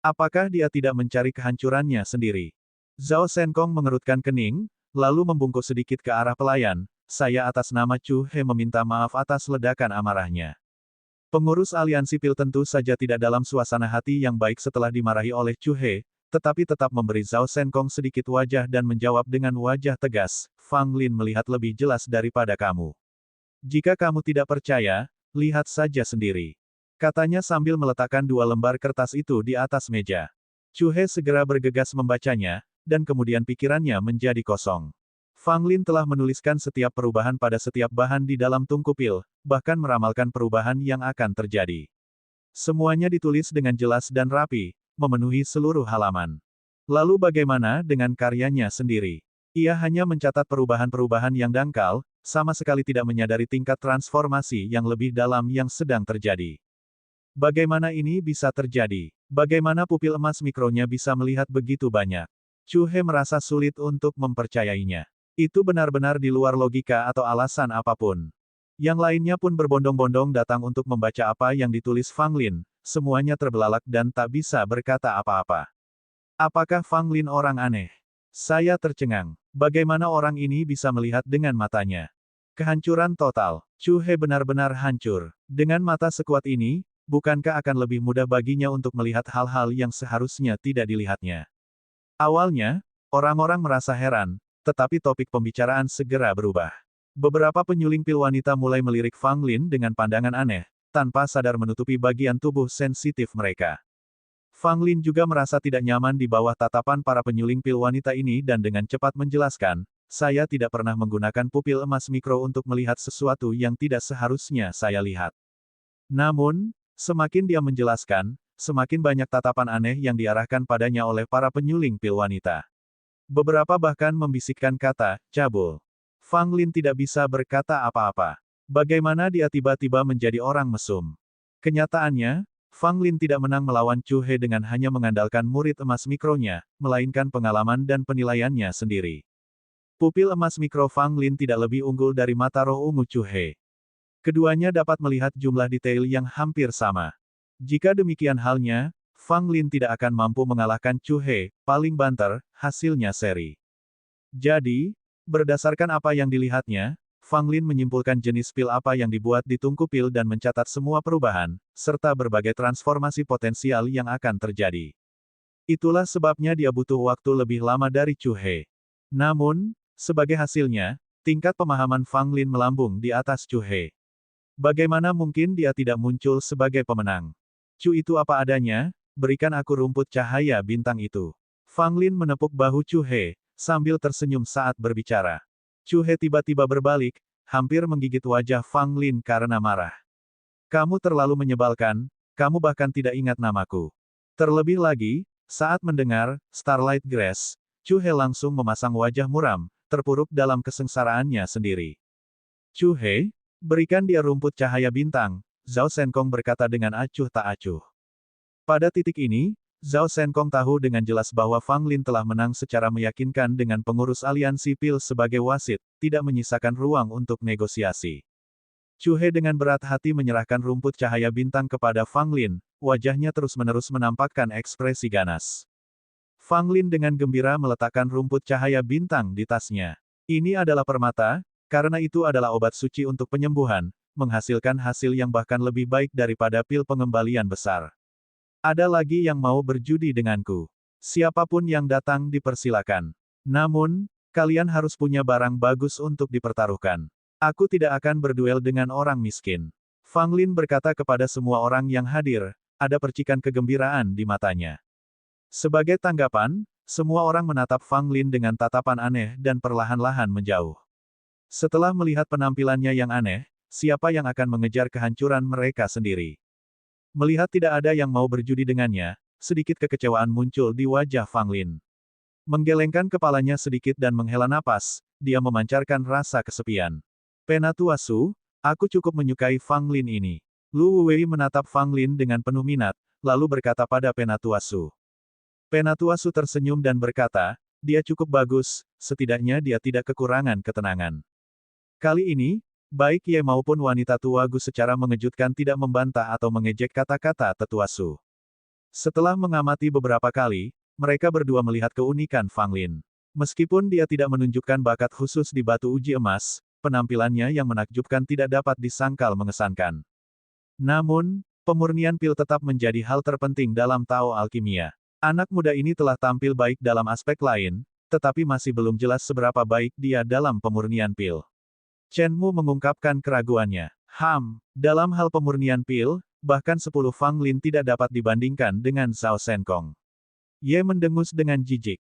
Apakah dia tidak mencari kehancurannya sendiri? Zhao Shenkong mengerutkan kening, lalu membungkuk sedikit ke arah pelayan, saya atas nama Chu He meminta maaf atas ledakan amarahnya. Pengurus aliansi pil tentu saja tidak dalam suasana hati yang baik setelah dimarahi oleh Chu He, tetapi tetap memberi Zhao Shenkong sedikit wajah dan menjawab dengan wajah tegas, Fang Lin melihat lebih jelas daripada kamu. Jika kamu tidak percaya, lihat saja sendiri. Katanya sambil meletakkan dua lembar kertas itu di atas meja. Chu He segera bergegas membacanya, dan kemudian pikirannya menjadi kosong. Fang Lin telah menuliskan setiap perubahan pada setiap bahan di dalam tungku pil, bahkan meramalkan perubahan yang akan terjadi. Semuanya ditulis dengan jelas dan rapi, memenuhi seluruh halaman. Lalu bagaimana dengan karyanya sendiri? Ia hanya mencatat perubahan-perubahan yang dangkal, sama sekali tidak menyadari tingkat transformasi yang lebih dalam yang sedang terjadi. Bagaimana ini bisa terjadi? Bagaimana pupil emas mikronya bisa melihat begitu banyak? Chu He merasa sulit untuk mempercayainya. Itu benar-benar di luar logika atau alasan apapun. Yang lainnya pun berbondong-bondong datang untuk membaca apa yang ditulis Fang Lin, semuanya terbelalak dan tak bisa berkata apa-apa. Apakah Fang Lin orang aneh? Saya tercengang. Bagaimana orang ini bisa melihat dengan matanya? Kehancuran total. Chu He benar-benar hancur. Dengan mata sekuat ini, bukankah akan lebih mudah baginya untuk melihat hal-hal yang seharusnya tidak dilihatnya? Awalnya, orang-orang merasa heran, tetapi topik pembicaraan segera berubah. Beberapa penyuling pil wanita mulai melirik Fang Lin dengan pandangan aneh, tanpa sadar menutupi bagian tubuh sensitif mereka. Fang Lin juga merasa tidak nyaman di bawah tatapan para penyuling pil wanita ini dan dengan cepat menjelaskan, saya tidak pernah menggunakan pupil emas mikro untuk melihat sesuatu yang tidak seharusnya saya lihat. Namun, semakin dia menjelaskan, semakin banyak tatapan aneh yang diarahkan padanya oleh para penyuling pil wanita. Beberapa bahkan membisikkan kata, cabul. Fang Lin tidak bisa berkata apa-apa. Bagaimana dia tiba-tiba menjadi orang mesum? Kenyataannya, Fang Lin tidak menang melawan Chu He dengan hanya mengandalkan murid emas mikronya, melainkan pengalaman dan penilaiannya sendiri. Pupil emas mikro Fang Lin tidak lebih unggul dari mata roh ungu Chu He. Keduanya dapat melihat jumlah detail yang hampir sama. Jika demikian halnya, Fang Lin tidak akan mampu mengalahkan Chu He, paling banter, hasilnya seri. Jadi, berdasarkan apa yang dilihatnya, Fang Lin menyimpulkan jenis pil apa yang dibuat di tungku pil dan mencatat semua perubahan, serta berbagai transformasi potensial yang akan terjadi. Itulah sebabnya dia butuh waktu lebih lama dari Chu He. Namun, sebagai hasilnya, tingkat pemahaman Fang Lin melambung di atas Chu He. Bagaimana mungkin dia tidak muncul sebagai pemenang? Chu itu apa adanya, berikan aku rumput cahaya bintang itu. Fang Lin menepuk bahu Chu He, sambil tersenyum saat berbicara. Chu He tiba-tiba berbalik, hampir menggigit wajah Fang Lin karena marah. Kamu terlalu menyebalkan, kamu bahkan tidak ingat namaku. Terlebih lagi, saat mendengar Starlight Grass, Chu He langsung memasang wajah muram, terpuruk dalam kesengsaraannya sendiri. Chu He, berikan dia rumput cahaya bintang, Zhao Shenkong berkata dengan acuh tak acuh. Pada titik ini, Zhao Shenkong tahu dengan jelas bahwa Fang Lin telah menang secara meyakinkan dengan pengurus aliansi pil sebagai wasit, tidak menyisakan ruang untuk negosiasi. Chu He dengan berat hati menyerahkan rumput cahaya bintang kepada Fang Lin, wajahnya terus-menerus menampakkan ekspresi ganas. Fang Lin dengan gembira meletakkan rumput cahaya bintang di tasnya. Ini adalah permata, karena itu adalah obat suci untuk penyembuhan, menghasilkan hasil yang bahkan lebih baik daripada pil pengembalian besar. Ada lagi yang mau berjudi denganku. Siapapun yang datang dipersilakan. Namun, kalian harus punya barang bagus untuk dipertaruhkan. Aku tidak akan berduel dengan orang miskin. Fang Lin berkata kepada semua orang yang hadir, ada percikan kegembiraan di matanya. Sebagai tanggapan, semua orang menatap Fang Lin dengan tatapan aneh dan perlahan-lahan menjauh. Setelah melihat penampilannya yang aneh, siapa yang akan mengejar kehancuran mereka sendiri? Melihat tidak ada yang mau berjudi dengannya, sedikit kekecewaan muncul di wajah Fang Lin. Menggelengkan kepalanya sedikit dan menghela napas, dia memancarkan rasa kesepian. Penatuasu, aku cukup menyukai Fang Lin ini. Lu Wei menatap Fang Lin dengan penuh minat, lalu berkata pada Penatuasu. Penatuasu tersenyum dan berkata, dia cukup bagus, setidaknya dia tidak kekurangan ketenangan. Kali ini, baik Ye maupun wanita tua Gu secara mengejutkan tidak membantah atau mengejek kata-kata Tetuasu. Setelah mengamati beberapa kali, mereka berdua melihat keunikan Fang Lin. Meskipun dia tidak menunjukkan bakat khusus di batu uji emas, penampilannya yang menakjubkan tidak dapat disangkal mengesankan. Namun, pemurnian pil tetap menjadi hal terpenting dalam Tao Alkimia. Anak muda ini telah tampil baik dalam aspek lain, tetapi masih belum jelas seberapa baik dia dalam pemurnian pil. Chen Mu mengungkapkan keraguannya. Dalam hal pemurnian pil, bahkan 10 Fang Lin tidak dapat dibandingkan dengan Zhao Shenkong. Ye mendengus dengan jijik.